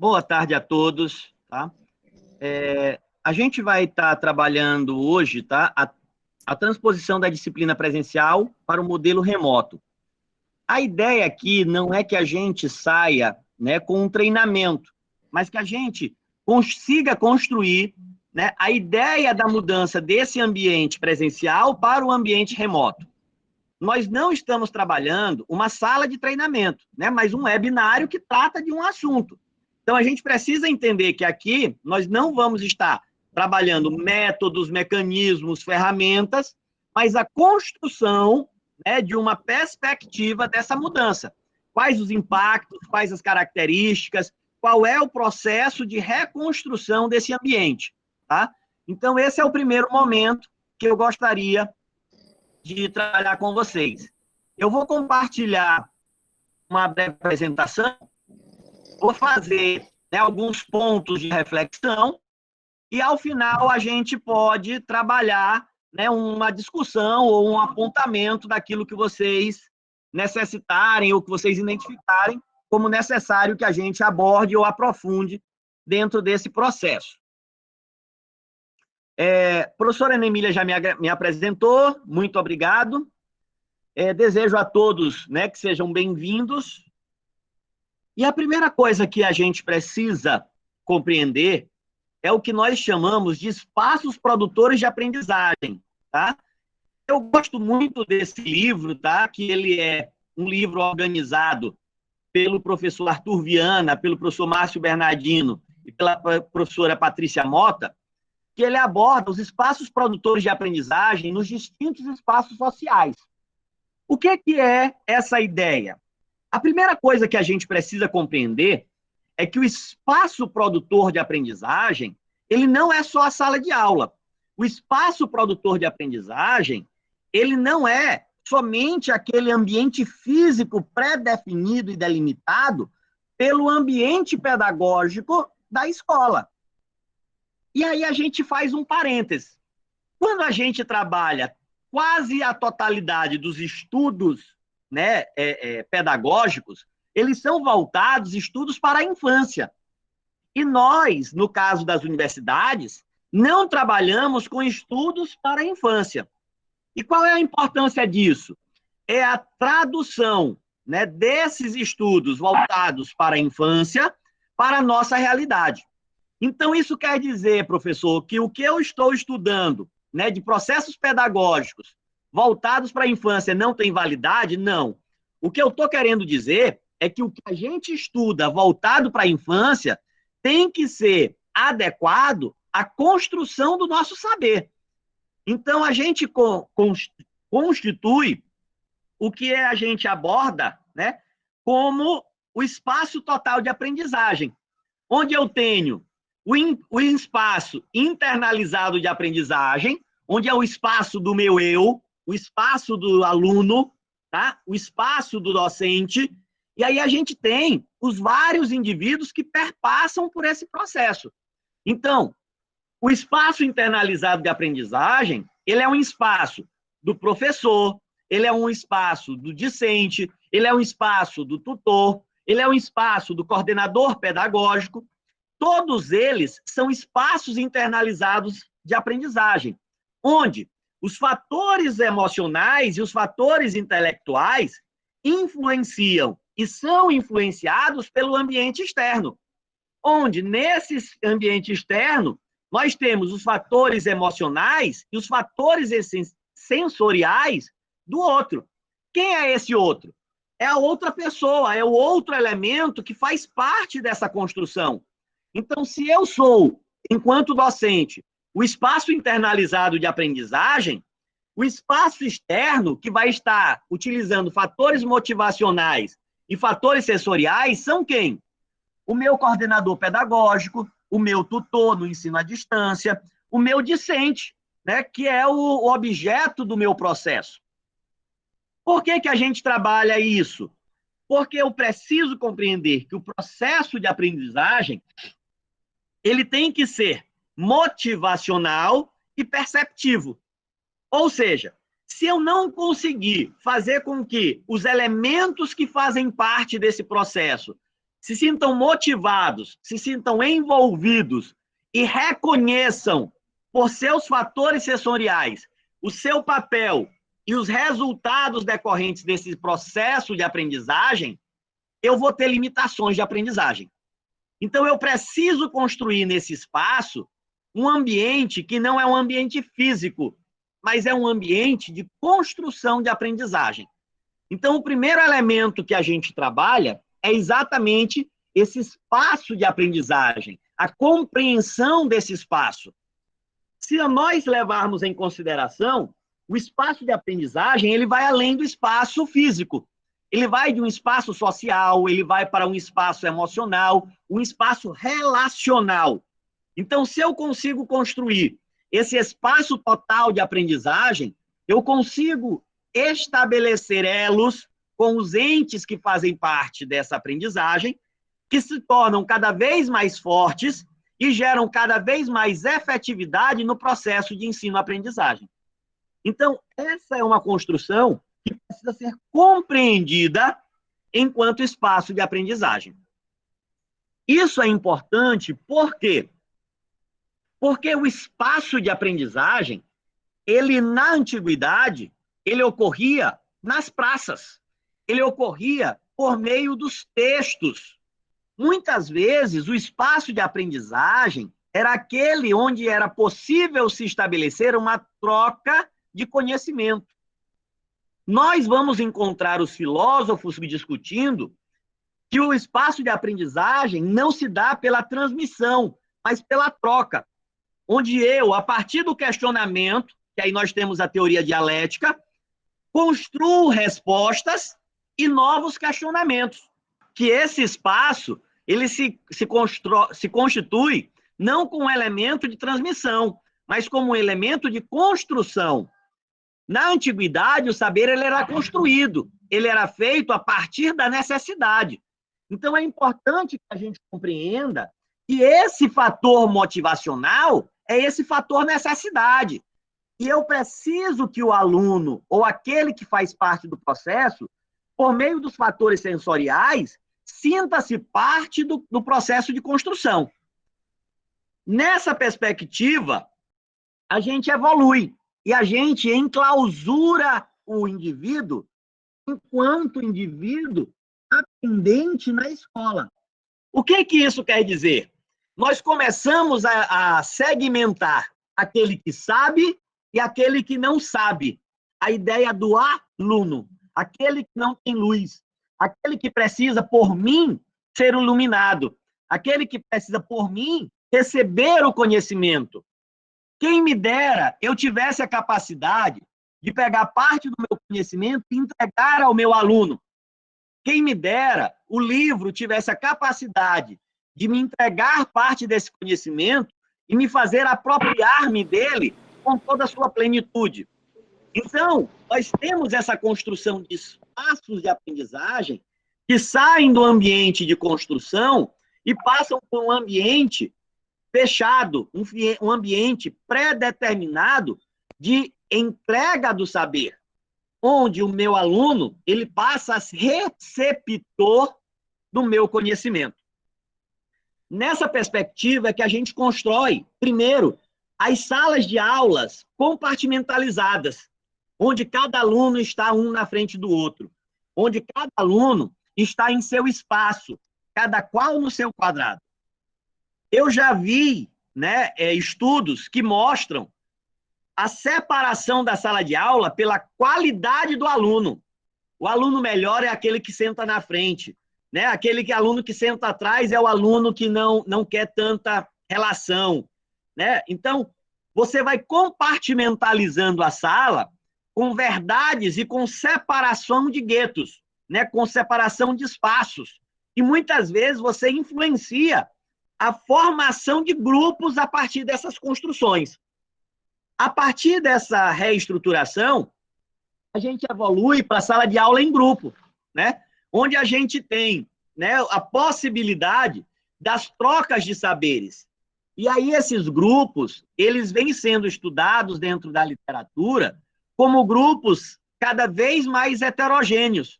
Boa tarde a todos, tá? A gente vai estar trabalhando hoje, tá? A transposição da disciplina presencial para o modelo remoto. A ideia aqui não é que a gente saia, né, com um treinamento, mas que a gente consiga construir, né, a ideia da mudança desse ambiente presencial para o ambiente remoto. Nós não estamos trabalhando uma sala de treinamento, né, mas um webinário que trata de um assunto. Então, a gente precisa entender que aqui nós não vamos estar trabalhando métodos, mecanismos, ferramentas, mas a construção, né, de uma perspectiva dessa mudança. Quais os impactos, quais as características, qual é o processo de reconstrução desse ambiente, tá? Então, esse é o primeiro momento que eu gostaria de trabalhar com vocês. Eu vou compartilhar uma breve apresentação, vou fazer, né, alguns pontos de reflexão e, ao final, a gente pode trabalhar, né, uma discussão ou um apontamento daquilo que vocês necessitarem ou que vocês identificarem como necessário que a gente aborde ou aprofunde dentro desse processo. A professora Ana Emília já me apresentou, muito obrigado. Desejo a todos, né, que sejam bem-vindos. E a primeira coisa que a gente precisa compreender é o que nós chamamos de espaços produtores de aprendizagem, tá? Eu gosto muito desse livro, tá? Que ele é um livro organizado pelo professor Arthur Viana, pelo professor Márcio Bernardino e pela professora Patrícia Mota, que ele aborda os espaços produtores de aprendizagem nos distintos espaços sociais. O que é essa ideia? A primeira coisa que a gente precisa compreender é que o espaço produtor de aprendizagem, ele não é só a sala de aula. O espaço produtor de aprendizagem, ele não é somente aquele ambiente físico pré-definido e delimitado pelo ambiente pedagógico da escola. E aí a gente faz um parêntese. Quando a gente trabalha quase a totalidade dos estudos, né, pedagógicos, eles são voltados estudos para a infância. E nós, no caso das universidades, não trabalhamos com estudos para a infância. E qual é a importância disso? É a tradução, né, desses estudos voltados para a infância para a nossa realidade. Então, isso quer dizer, professor, que o que eu estou estudando, né, de processos pedagógicos voltados para a infância não tem validade? Não. O que eu estou querendo dizer é que o que a gente estuda voltado para a infância tem que ser adequado à construção do nosso saber. Então, a gente constitui o que a gente aborda, né, como o espaço total de aprendizagem, onde eu tenho o espaço internalizado de aprendizagem, onde é o espaço do meu eu, o espaço do aluno, tá? O espaço do docente, e aí a gente tem os vários indivíduos que perpassam por esse processo. Então, o espaço internalizado de aprendizagem, ele é um espaço do professor, ele é um espaço do discente, ele é um espaço do tutor, ele é um espaço do coordenador pedagógico. Todos eles são espaços internalizados de aprendizagem, onde os fatores emocionais e os fatores intelectuais influenciam e são influenciados pelo ambiente externo, onde, nesse ambiente externo, nós temos os fatores emocionais e os fatores sensoriais do outro. Quem é esse outro? É a outra pessoa, é o outro elemento que faz parte dessa construção. Então, se eu sou, enquanto docente, o espaço internalizado de aprendizagem, o espaço externo, que vai estar utilizando fatores motivacionais e fatores sensoriais, são quem? O meu coordenador pedagógico, o meu tutor no ensino à distância, o meu discente, né, que é o objeto do meu processo. Por que a gente trabalha isso? Porque eu preciso compreender que o processo de aprendizagem ele tem que ser motivacional e perceptivo. Ou seja, se eu não conseguir fazer com que os elementos que fazem parte desse processo se sintam motivados, se sintam envolvidos e reconheçam por seus fatores sensoriais o seu papel e os resultados decorrentes desse processo de aprendizagem, eu vou ter limitações de aprendizagem. Então, eu preciso construir nesse espaço um ambiente que não é um ambiente físico, mas é um ambiente de construção de aprendizagem. Então, o primeiro elemento que a gente trabalha é exatamente esse espaço de aprendizagem, a compreensão desse espaço. Se nós levarmos em consideração, o espaço de aprendizagem, ele vai além do espaço físico. Ele vai de um espaço social, ele vai para um espaço emocional, um espaço relacional. Então, se eu consigo construir esse espaço total de aprendizagem, eu consigo estabelecer elos com os entes que fazem parte dessa aprendizagem, que se tornam cada vez mais fortes e geram cada vez mais efetividade no processo de ensino-aprendizagem. Então, essa é uma construção que precisa ser compreendida enquanto espaço de aprendizagem. Isso é importante por quê? Porque o espaço de aprendizagem, ele na antiguidade, ele ocorria nas praças, ele ocorria por meio dos textos. Muitas vezes, o espaço de aprendizagem era aquele onde era possível se estabelecer uma troca de conhecimento. Nós vamos encontrar os filósofos discutindo que o espaço de aprendizagem não se dá pela transmissão, mas pela troca, onde eu, a partir do questionamento, que aí nós temos a teoria dialética, construo respostas e novos questionamentos. Que esse espaço ele se constitui não como um elemento de transmissão, mas como um elemento de construção. Na antiguidade, o saber ele era construído, ele era feito a partir da necessidade. Então, é importante que a gente compreenda que esse fator motivacional é esse fator necessidade. E eu preciso que o aluno, ou aquele que faz parte do processo, por meio dos fatores sensoriais, sinta-se parte do processo de construção. Nessa perspectiva, a gente evolui e a gente enclausura o indivíduo enquanto indivíduo aprendente na escola. O que isso quer dizer? Nós começamos a segmentar aquele que sabe e aquele que não sabe. A ideia do aluno, aquele que não tem luz, aquele que precisa, por mim, ser iluminado, aquele que precisa, por mim, receber o conhecimento. Quem me dera eu tivesse a capacidade de pegar parte do meu conhecimento e entregar ao meu aluno. Quem me dera o livro tivesse a capacidade de me entregar parte desse conhecimento e me fazer apropriar-me dele com toda a sua plenitude. Então, nós temos essa construção de espaços de aprendizagem que saem do ambiente de construção e passam por um ambiente fechado, um ambiente pré-determinado de entrega do saber, onde o meu aluno ele passa a ser receptor do meu conhecimento. Nessa perspectiva é que a gente constrói, primeiro, as salas de aulas compartimentalizadas, onde cada aluno está um na frente do outro, onde cada aluno está em seu espaço, cada qual no seu quadrado. Eu já vi estudos que mostram a separação da sala de aula pela qualidade do aluno. O aluno melhor é aquele que senta na frente, né? Aluno que senta atrás é o aluno que não quer tanta relação, né? Então, você vai compartimentalizando a sala com verdades e com separação de guetos, né? Com separação de espaços. E muitas vezes você influencia a formação de grupos a partir dessas construções. A partir dessa reestruturação, a gente evolui para a sala de aula em grupo, né? Onde a gente tem, né, a possibilidade das trocas de saberes. E aí esses grupos, eles vêm sendo estudados dentro da literatura como grupos cada vez mais heterogêneos,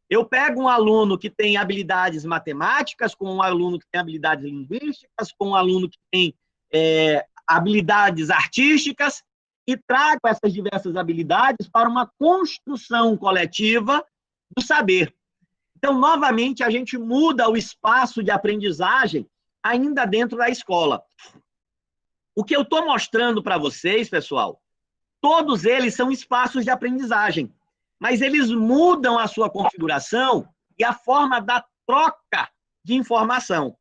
Eu pego um aluno que tem habilidades matemáticas, com um aluno que tem habilidades linguísticas, com um aluno que tem habilidades artísticas, e trago essas diversas habilidades para uma construção coletiva do saber. Então, novamente, a gente muda o espaço de aprendizagem ainda dentro da escola. O que eu estou mostrando para vocês, pessoal, todos eles são espaços de aprendizagem, mas eles mudam a sua configuração e a forma da troca de informação.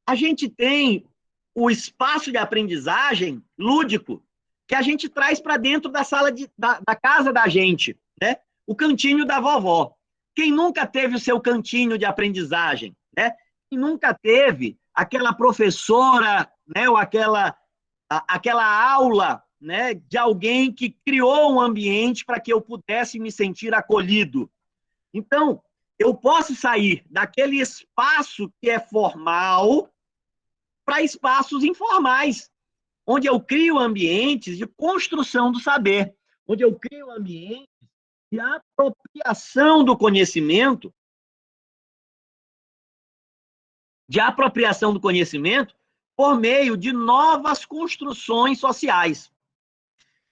A gente tem o espaço de aprendizagem lúdico, que a gente traz para dentro da sala da casa da gente, né? O cantinho da vovó. Quem nunca teve o seu cantinho de aprendizagem, né? Quem nunca teve aquela professora, né? Ou aquela aula, né, de alguém que criou um ambiente para que eu pudesse me sentir acolhido. Então, eu posso sair daquele espaço que é formal para espaços informais, onde eu crio ambientes de construção do saber, onde eu crio ambientes de apropriação do conhecimento, por meio de novas construções sociais.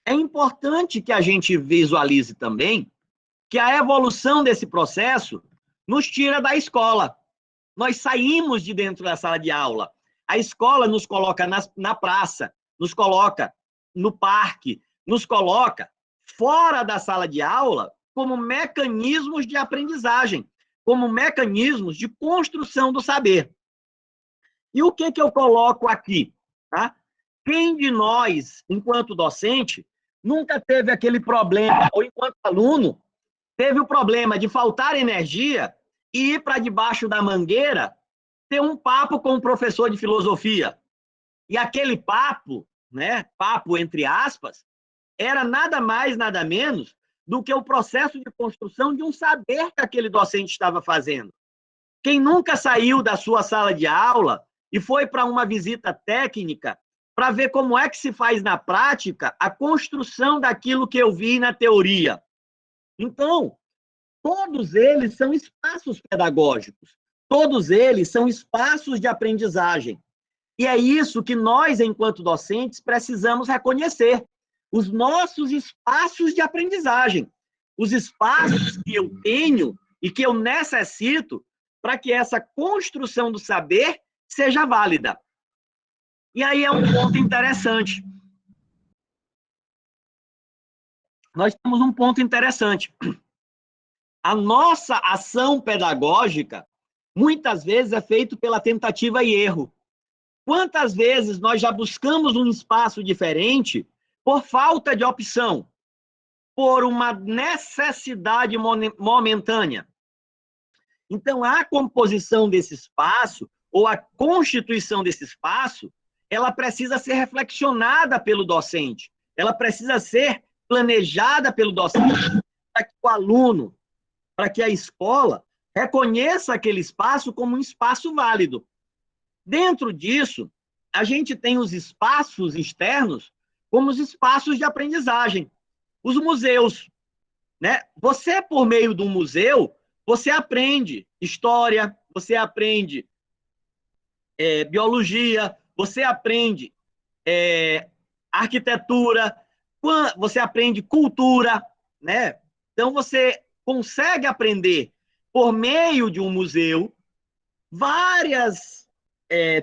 É importante que a gente visualize também que a evolução desse processo nos tira da escola. Nós saímos de dentro da sala de aula. A escola nos coloca na praça, nos coloca no parque, nos coloca fora da sala de aula como mecanismos de aprendizagem, como mecanismos de construção do saber. E o que eu coloco aqui? Tá? Quem de nós, enquanto docente, nunca teve aquele problema, ou enquanto aluno, teve o problema de faltar energia e ir para debaixo da mangueira ter um papo com o professor de filosofia? E aquele papo, né, papo entre aspas, era nada mais, nada menos do que o processo de construção de um saber que aquele docente estava fazendo. Quem nunca saiu da sua sala de aula e foi para uma visita técnica para ver como é que se faz na prática a construção daquilo que eu vi na teoria? Então, todos eles são espaços pedagógicos, todos eles são espaços de aprendizagem. E é isso que nós, enquanto docentes, precisamos reconhecer. Os nossos espaços de aprendizagem, os espaços que eu tenho e que eu necessito para que essa construção do saber seja válida. E aí é um ponto interessante. Nós temos um ponto interessante. A nossa ação pedagógica, muitas vezes, é feita pela tentativa e erro. Quantas vezes nós já buscamos um espaço diferente por falta de opção, por uma necessidade momentânea? Então, a composição desse espaço, ou a constituição desse espaço, ela precisa ser reflexionada pelo docente, ela precisa ser planejada pelo docente, para que o aluno, para que a escola reconheça aquele espaço como um espaço válido. Dentro disso, a gente tem os espaços externos como os espaços de aprendizagem. Os museus, né? Você, por meio de um museu, você aprende história, você aprende biologia, você aprende arquitetura, você aprende cultura, né? Então, você consegue aprender, por meio de um museu, várias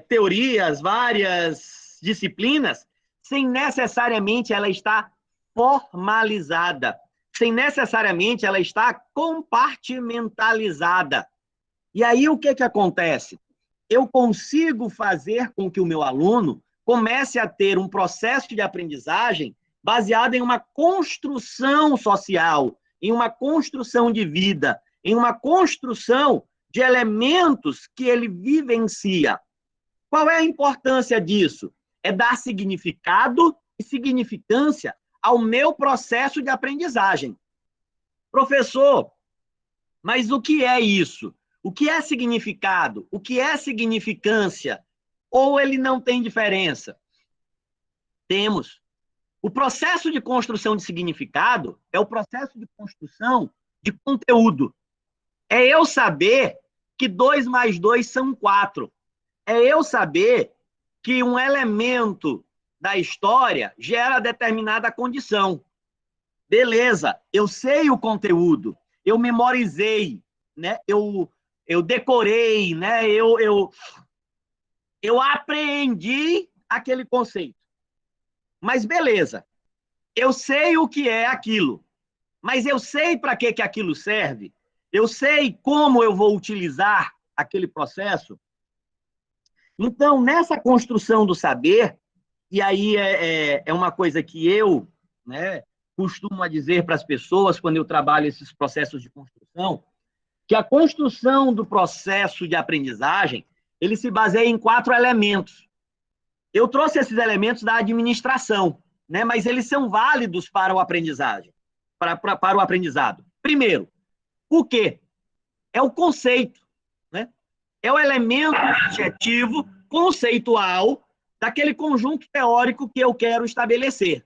teorias, várias disciplinas, sem necessariamente ela estar formalizada, sem necessariamente ela estar compartimentalizada. E aí o que acontece? Eu consigo fazer com que o meu aluno comece a ter um processo de aprendizagem baseado em uma construção social, em uma construção de vida, em uma construção de elementos que ele vivencia. Qual é a importância disso? É dar significado e significância ao meu processo de aprendizagem. Professor, mas o que é isso? O que é significado? O que é significância? Ou ele não tem diferença? Temos. O processo de construção de significado é o processo de construção de conteúdo. É eu saber que 2 mais 2 são 4. É eu saber que um elemento da história gera determinada condição. Beleza, eu sei o conteúdo, eu memorizei, né? Eu decorei, né? Eu apreendi aquele conceito. Mas beleza, eu sei o que é aquilo, mas eu sei para que aquilo serve, eu sei como eu vou utilizar aquele processo. Então, nessa construção do saber, e aí é uma coisa que eu, né, costumo dizer para as pessoas quando eu trabalho esses processos de construção, que a construção do processo de aprendizagem, ele se baseia em 4 elementos. Eu trouxe esses elementos da administração, né, mas eles são válidos para o aprendizagem, para o aprendizado. Primeiro, o quê? É o conceito, né? É o elemento objetivo conceitual daquele conjunto teórico que eu quero estabelecer.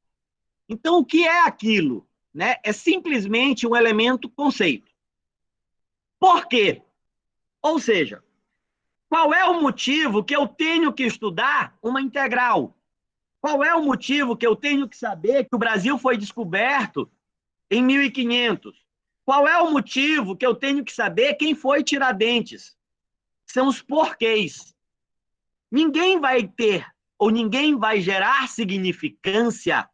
Então, o que é aquilo? Né? É simplesmente um elemento conceito. Por quê? Ou seja, qual é o motivo que eu tenho que estudar uma integral? Qual é o motivo que eu tenho que saber que o Brasil foi descoberto em 1500? Qual é o motivo que eu tenho que saber quem foi Tiradentes? São os porquês. Ninguém vai ter, ou ninguém vai gerar significância,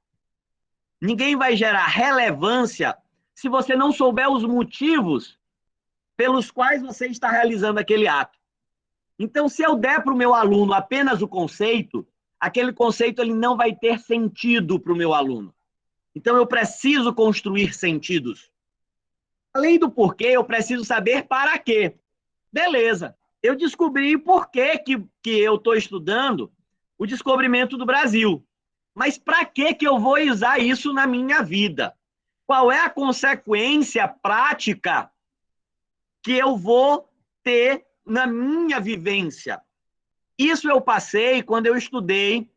ninguém vai gerar relevância se você não souber os motivos pelos quais você está realizando aquele ato. Então, se eu der para o meu aluno apenas o conceito, aquele conceito ele não vai ter sentido para o meu aluno. Então, eu preciso construir sentidos. Além do porquê, eu preciso saber para quê. Beleza, eu descobri por que eu estou estudando o descobrimento do Brasil. Mas para que eu vou usar isso na minha vida? Qual é a consequência prática que eu vou ter na minha vivência? Isso eu passei quando eu estudei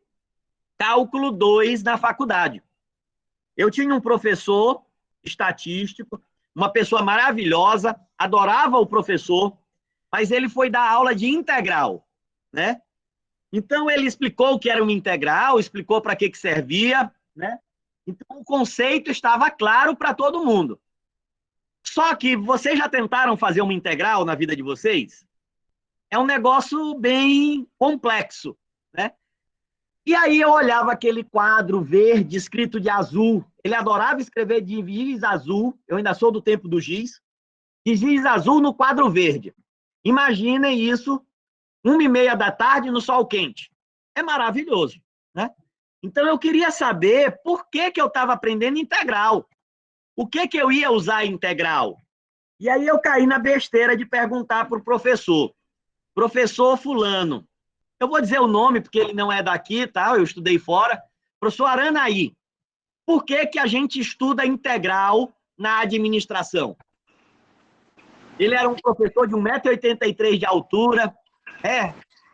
cálculo 2 na faculdade. Eu tinha um professor estatístico, uma pessoa maravilhosa, adorava o professor, mas ele foi dar aula de integral, né? Então ele explicou o que era uma integral, explicou para que servia, né? Então o conceito estava claro para todo mundo. Só que vocês já tentaram fazer uma integral na vida de vocês? É um negócio bem complexo, né? E aí eu olhava aquele quadro verde escrito de azul. Ele adorava escrever de giz azul. Eu ainda sou do tempo do giz. De giz azul no quadro verde. Imaginem isso, 1h30 da tarde no sol quente. É maravilhoso, né? Então eu queria saber por que eu estava aprendendo integral. O que eu ia usar integral? E aí eu caí na besteira de perguntar para o professor. Professor fulano. Eu vou dizer o nome, porque ele não é daqui, tá? Eu estudei fora. Professor Aranaí. Por que a gente estuda integral na administração? Ele era um professor de 1,83 m de altura,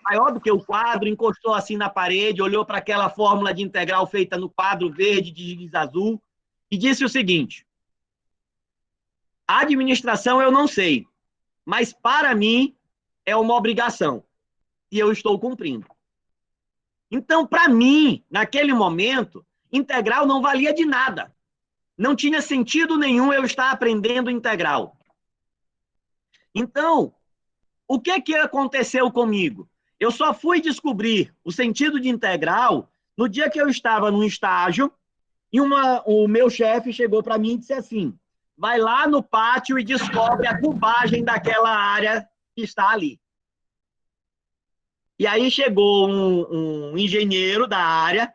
maior do que o quadro, encostou assim na parede, olhou para aquela fórmula de integral feita no quadro verde de giz azul e disse o seguinte: a administração eu não sei, mas para mim é uma obrigação e eu estou cumprindo. Então, para mim, naquele momento, integral não valia de nada. Não tinha sentido nenhum eu estar aprendendo integral. Então, o que aconteceu comigo? Eu só fui descobrir o sentido de integral no dia que eu estava num estágio e o meu chefe chegou para mim e disse assim: vai lá no pátio e descobre a cubagem daquela área que está ali. E aí chegou um engenheiro da área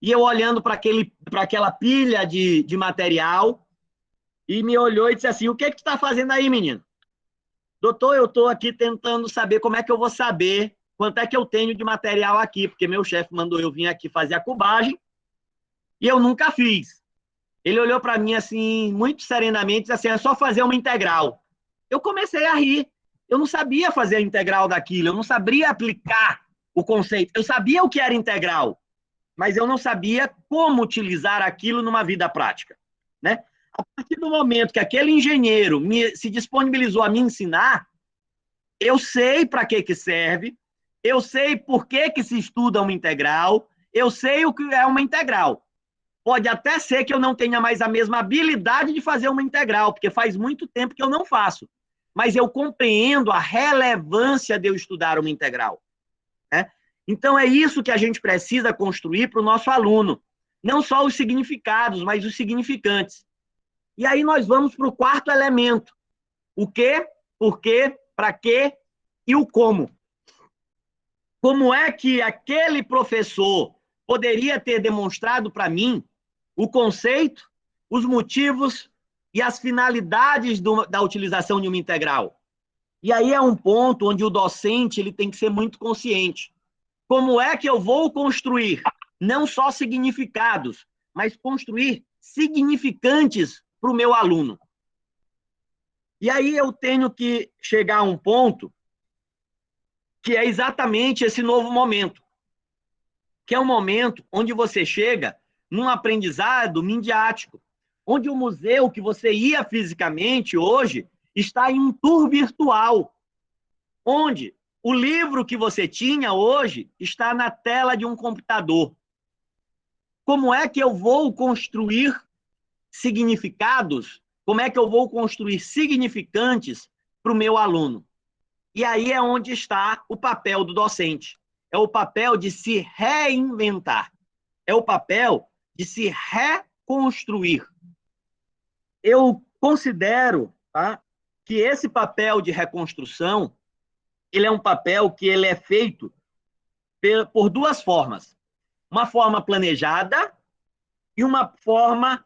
e eu olhando para aquela pilha de material e me olhou e disse assim: o que tu está fazendo aí, menino? Doutor, eu estou aqui tentando saber como é que eu vou saber quanto é que eu tenho de material aqui, porque meu chefe mandou eu vir aqui fazer a cubagem e eu nunca fiz. Ele olhou para mim assim, muito serenamente, e disse assim: é só fazer uma integral. Eu comecei a rir. Eu não sabia fazer a integral daquilo, eu não sabia aplicar o conceito. Eu sabia o que era integral, mas eu não sabia como utilizar aquilo numa vida prática, né? A partir do momento que aquele engenheiro se disponibilizou a me ensinar, eu sei para que serve, eu sei por que se estuda uma integral, eu sei o que é uma integral. Pode até ser que eu não tenha mais a mesma habilidade de fazer uma integral, porque faz muito tempo que eu não faço. Mas eu compreendo a relevância de eu estudar uma integral, né? Então, é isso que a gente precisa construir para o nosso aluno. Não só os significados, mas os significantes. E aí nós vamos para o quarto elemento. O que, por quê, para quê e o como. Como é que aquele professor poderia ter demonstrado para mim o conceito, os motivos e as finalidades da utilização de uma integral? E aí é um ponto onde o docente ele tem que ser muito consciente. Como é que eu vou construir não só significados, mas construir significantes para o meu aluno? E aí eu tenho que chegar a um ponto que é exatamente esse novo momento, que é um momento onde você chega num aprendizado midiático, onde o museu que você ia fisicamente hoje está em um tour virtual, onde o livro que você tinha hoje está na tela de um computador. Como é que eu vou construir significados? Como é que eu vou construir significantes para o meu aluno? E aí é onde está o papel do docente. É o papel de se reinventar. É o papel de se reconstruir. Eu considero, tá, que esse papel de reconstrução, ele é um papel que ele é feito por duas formas. Uma forma planejada e uma forma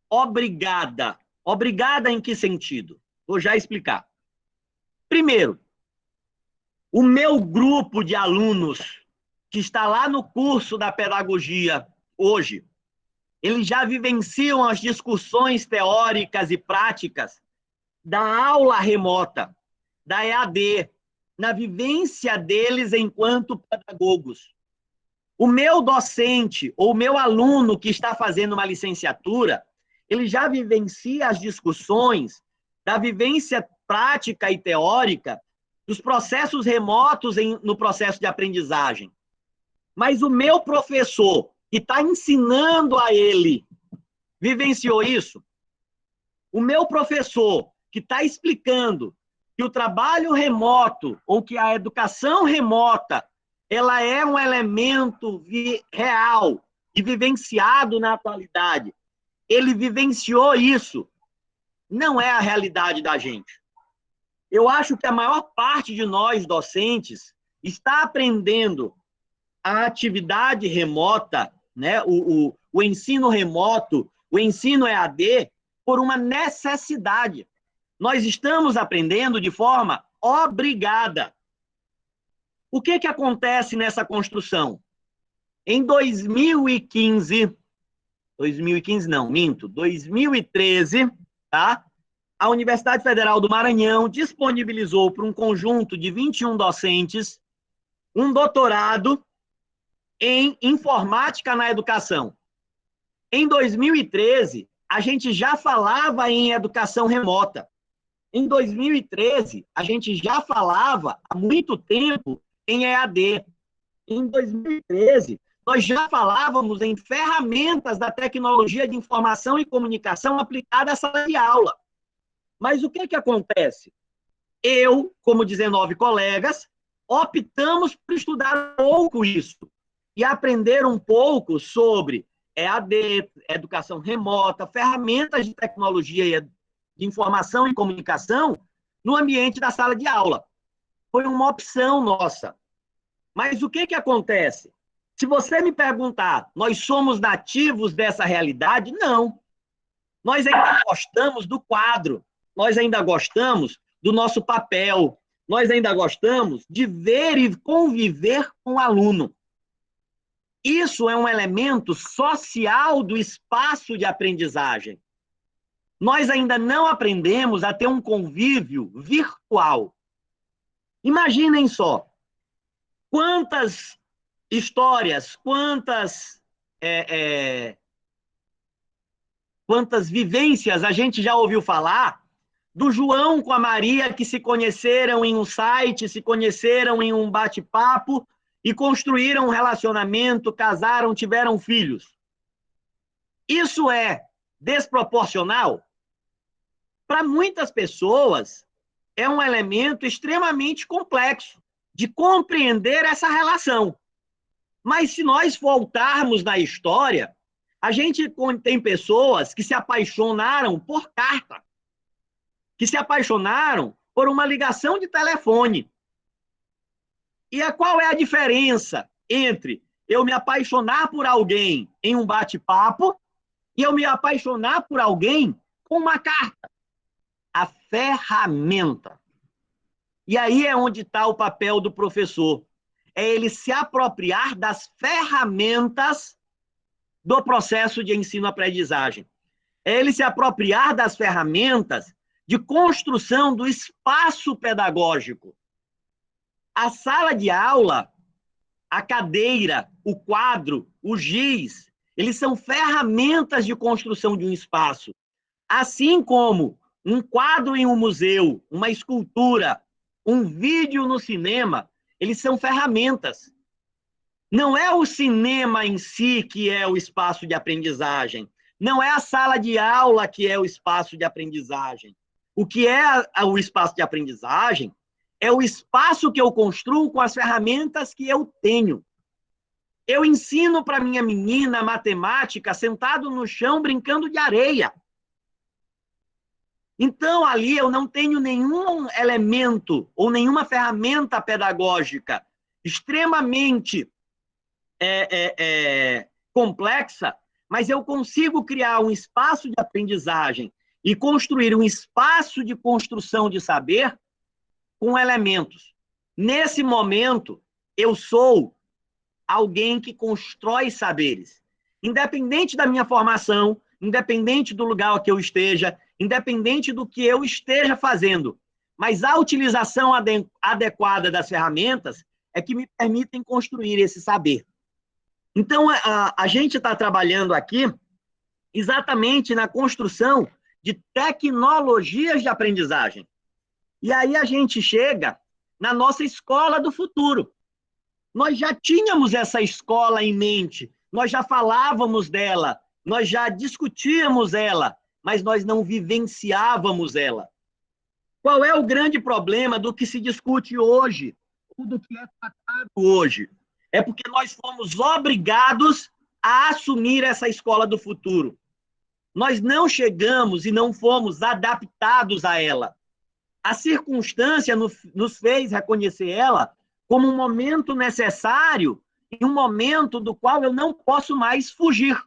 obrigada. Obrigada em que sentido? Vou já explicar. Primeiro, o meu grupo de alunos que está lá no curso da pedagogia hoje, eles já vivenciam as discussões teóricas e práticas da aula remota, da EAD, na vivência deles enquanto pedagogos. O meu docente ou o meu aluno que está fazendo uma licenciatura, ele já vivencia as discussões da vivência prática e teórica dos processos remotos no processo de aprendizagem. Mas o meu professor, que está ensinando a ele, vivenciou isso? O meu professor, que está explicando que o trabalho remoto ou que a educação remota ela é um elemento real e vivenciado na atualidade. Ele vivenciou isso. Não é a realidade da gente. Eu acho que a maior parte de nós, docentes, está aprendendo a atividade remota, né? o ensino remoto, o ensino EAD, por uma necessidade. Nós estamos aprendendo de forma obrigada. O que acontece nessa construção? Em 2015 não, minto, 2013, tá? A Universidade Federal do Maranhão disponibilizou para um conjunto de 21 docentes um doutorado em informática na educação. Em 2013, a gente já falava em educação remota. Em 2013, a gente já falava há muito tempo em EAD. Em 2013, nós já falávamos em ferramentas da tecnologia de informação e comunicação aplicada à sala de aula. Mas o que acontece? Eu, como 19 colegas, optamos por estudar um pouco isso e aprender um pouco sobre EAD, educação remota, ferramentas de tecnologia de informação e comunicação no ambiente da sala de aula. Foi uma opção nossa. Mas o que acontece? Se você me perguntar, nós somos nativos dessa realidade? Não. Nós ainda gostamos do quadro, nós ainda gostamos do nosso papel, nós ainda gostamos de ver e conviver com o aluno. Isso é um elemento social do espaço de aprendizagem. Nós ainda não aprendemos a ter um convívio virtual. Imaginem só, quantas histórias, quantas quantas vivências a gente já ouviu falar do João com a Maria que se conheceram em um site, se conheceram em um bate-papo e construíram um relacionamento, casaram, tiveram filhos. Isso é desproporcional? Para muitas pessoas, é um elemento extremamente complexo de compreender essa relação. Mas se nós voltarmos na história, a gente tem pessoas que se apaixonaram por carta, que se apaixonaram por uma ligação de telefone. E qual é a diferença entre eu me apaixonar por alguém em um bate-papo e eu me apaixonar por alguém com uma carta? A ferramenta. E aí é onde está o papel do professor. É ele se apropriar das ferramentas do processo de ensino-aprendizagem. É ele se apropriar das ferramentas de construção do espaço pedagógico. A sala de aula, a cadeira, o quadro, o giz, eles são ferramentas de construção de um espaço. Assim como um quadro em um museu, uma escultura, um vídeo no cinema, eles são ferramentas. Não é o cinema em si que é o espaço de aprendizagem. Não é a sala de aula que é o espaço de aprendizagem. O que é o espaço de aprendizagem é o espaço que eu construo com as ferramentas que eu tenho. Eu ensino para minha menina matemática sentado no chão brincando de areia. Então, ali eu não tenho nenhum elemento ou nenhuma ferramenta pedagógica extremamente complexa, mas eu consigo criar um espaço de aprendizagem e construir um espaço de construção de saber com elementos. Nesse momento, eu sou alguém que constrói saberes. Independente da minha formação, independente do lugar que eu esteja, independente do que eu esteja fazendo, mas a utilização adequada das ferramentas é que me permitem construir esse saber. Então, a gente está trabalhando aqui exatamente na construção de tecnologias de aprendizagem. E aí a gente chega na nossa escola do futuro. Nós já tínhamos essa escola em mente, nós já falávamos dela, nós já discutíamos ela, mas nós não vivenciávamos ela. Qual é o grande problema do que se discute hoje, ou do que é tratado hoje? É porque nós fomos obrigados a assumir essa escola do futuro. Nós não chegamos e não fomos adaptados a ela. A circunstância nos fez reconhecer ela como um momento necessário e um momento do qual eu não posso mais fugir.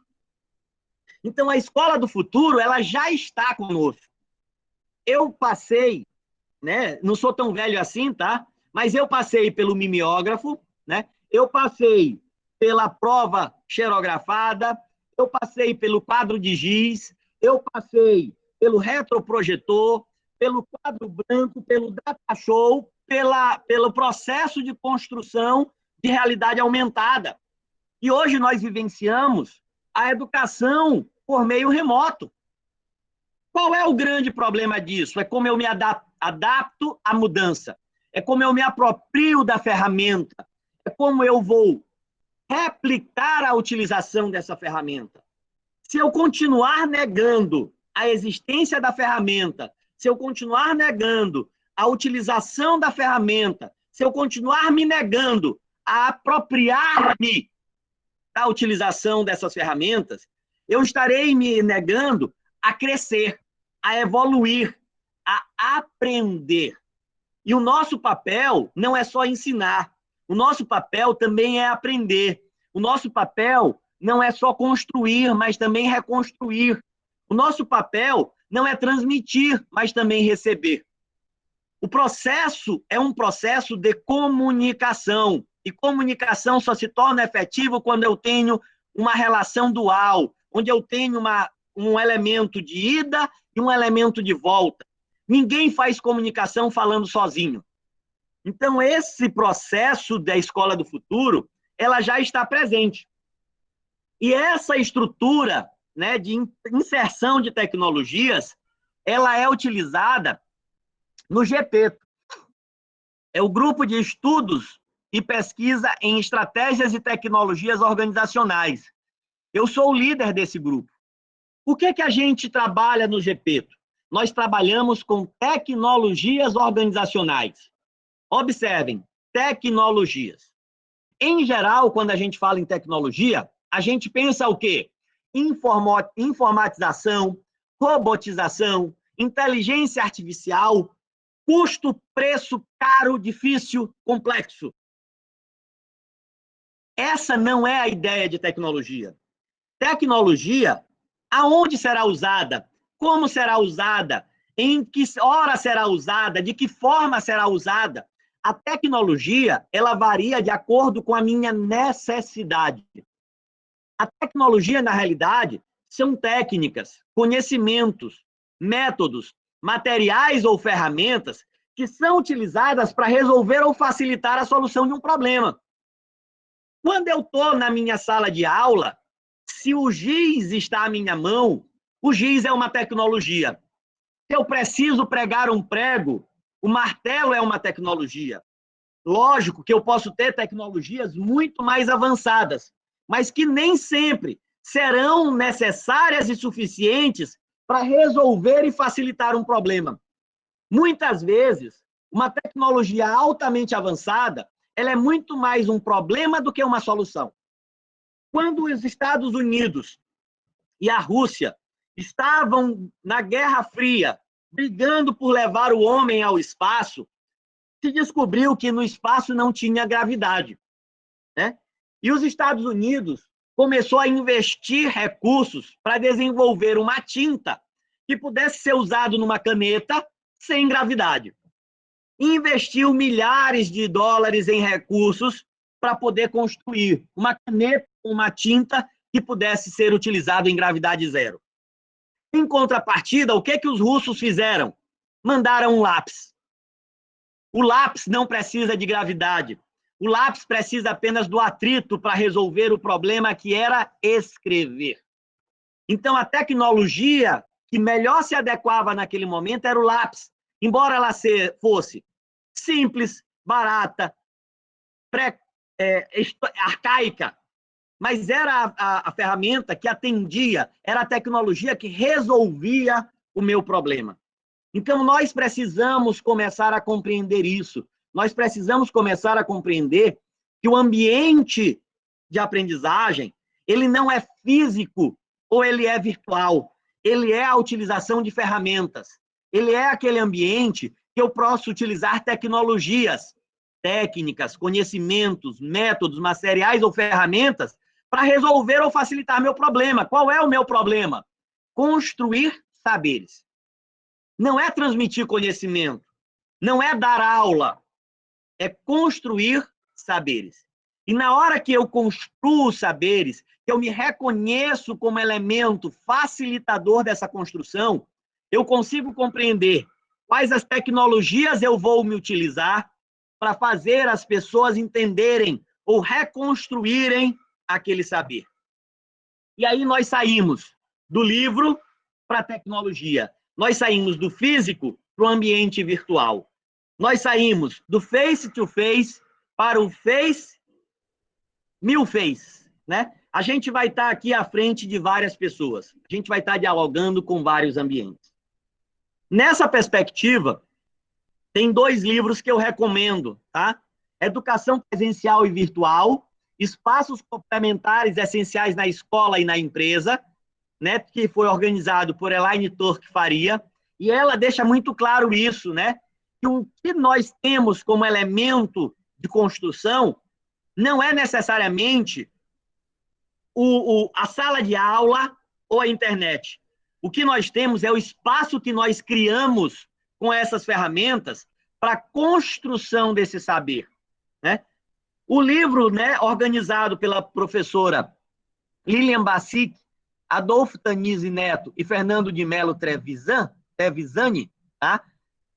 Então, a escola do futuro, ela já está conosco. Eu passei, né, não sou tão velho assim, tá? Mas eu passei pelo mimeógrafo, né? Eu passei pela prova xerografada, eu passei pelo quadro de giz, eu passei pelo retroprojetor, pelo quadro branco, pelo data show, pelo processo de construção de realidade aumentada. E hoje nós vivenciamos a educação por meio remoto. Qual é o grande problema disso? É como eu me adapto à mudança. É como eu me aproprio da ferramenta. É como eu vou replicar a utilização dessa ferramenta. Se eu continuar negando a existência da ferramenta, se eu continuar negando a utilização da ferramenta, se eu continuar me negando a apropriar-me da utilização dessas ferramentas, eu estarei me negando a crescer, a evoluir, a aprender. E o nosso papel não é só ensinar, o nosso papel também é aprender. O nosso papel não é só construir, mas também reconstruir. O nosso papel não é transmitir, mas também receber. O processo é um processo de comunicação. E comunicação só se torna efetivo quando eu tenho uma relação dual, onde eu tenho um elemento de ida e um elemento de volta. Ninguém faz comunicação falando sozinho. Então, esse processo da escola do futuro, ela já está presente. E essa estrutura né, de inserção de tecnologias, ela é utilizada no GP. É o Grupo de Estudos e Pesquisa em Estratégias e Tecnologias Organizacionais. Eu sou o líder desse grupo. O que a gente trabalha no GP? Nós trabalhamos com tecnologias organizacionais. Observem, tecnologias. Em geral, quando a gente fala em tecnologia, a gente pensa o quê? Informatização, robotização, inteligência artificial, custo, preço, caro, difícil, complexo. Essa não é a ideia de tecnologia. Tecnologia, aonde será usada? Como será usada? Em que hora será usada? De que forma será usada? A tecnologia, ela varia de acordo com a minha necessidade. A tecnologia, na realidade, são técnicas, conhecimentos, métodos, materiais ou ferramentas que são utilizadas para resolver ou facilitar a solução de um problema. Quando eu estou na minha sala de aula, se o giz está à minha mão, o giz é uma tecnologia. Se eu preciso pregar um prego, o martelo é uma tecnologia. Lógico que eu posso ter tecnologias muito mais avançadas, mas que nem sempre serão necessárias e suficientes para resolver e facilitar um problema. Muitas vezes, uma tecnologia altamente avançada, ela é muito mais um problema do que uma solução. Quando os Estados Unidos e a Rússia estavam na Guerra Fria, brigando por levar o homem ao espaço, se descobriu que no espaço não tinha gravidade, né? E os Estados Unidos começou a investir recursos para desenvolver uma tinta que pudesse ser usado numa caneta sem gravidade. Investiu milhares de dólares em recursos para poder construir uma caneta, uma tinta que pudesse ser utilizado em gravidade zero. Em contrapartida, o que os russos fizeram? Mandaram um lápis. O lápis não precisa de gravidade. O lápis precisa apenas do atrito para resolver o problema que era escrever. Então, a tecnologia que melhor se adequava naquele momento era o lápis. Embora ela fosse simples, barata, arcaica, mas era a ferramenta que atendia, era a tecnologia que resolvia o meu problema. Então, nós precisamos começar a compreender isso. Nós precisamos começar a compreender que o ambiente de aprendizagem, ele não é físico ou ele é virtual. Ele é a utilização de ferramentas. Ele é aquele ambiente que eu posso utilizar tecnologias, técnicas, conhecimentos, métodos, materiais ou ferramentas para resolver ou facilitar meu problema. Qual é o meu problema? Construir saberes. Não é transmitir conhecimento, não é dar aula, é construir saberes. E na hora que eu construo saberes, que eu me reconheço como elemento facilitador dessa construção, eu consigo compreender quais as tecnologias eu vou me utilizar para fazer as pessoas entenderem ou reconstruírem aquele saber. E aí nós saímos do livro para a tecnologia. Nós saímos do físico para o ambiente virtual. Nós saímos do face-to-face para o face mil face, né? A gente vai estar aqui à frente de várias pessoas. A gente vai estar dialogando com vários ambientes. Nessa perspectiva, tem 2 livros que eu recomendo, tá? Educação Presencial e Virtual, Espaços Complementares Essenciais na Escola e na Empresa, né, que foi organizado por Elaine Torque Faria, e ela deixa muito claro isso, né, que o que nós temos como elemento de construção não é necessariamente a sala de aula ou a internet. O que nós temos é o espaço que nós criamos com essas ferramentas para a construção desse saber, né? O livro, né, organizado pela professora Lilian Bassic, Adolfo Tanise Neto e Fernando de Mello Trevisani, tá?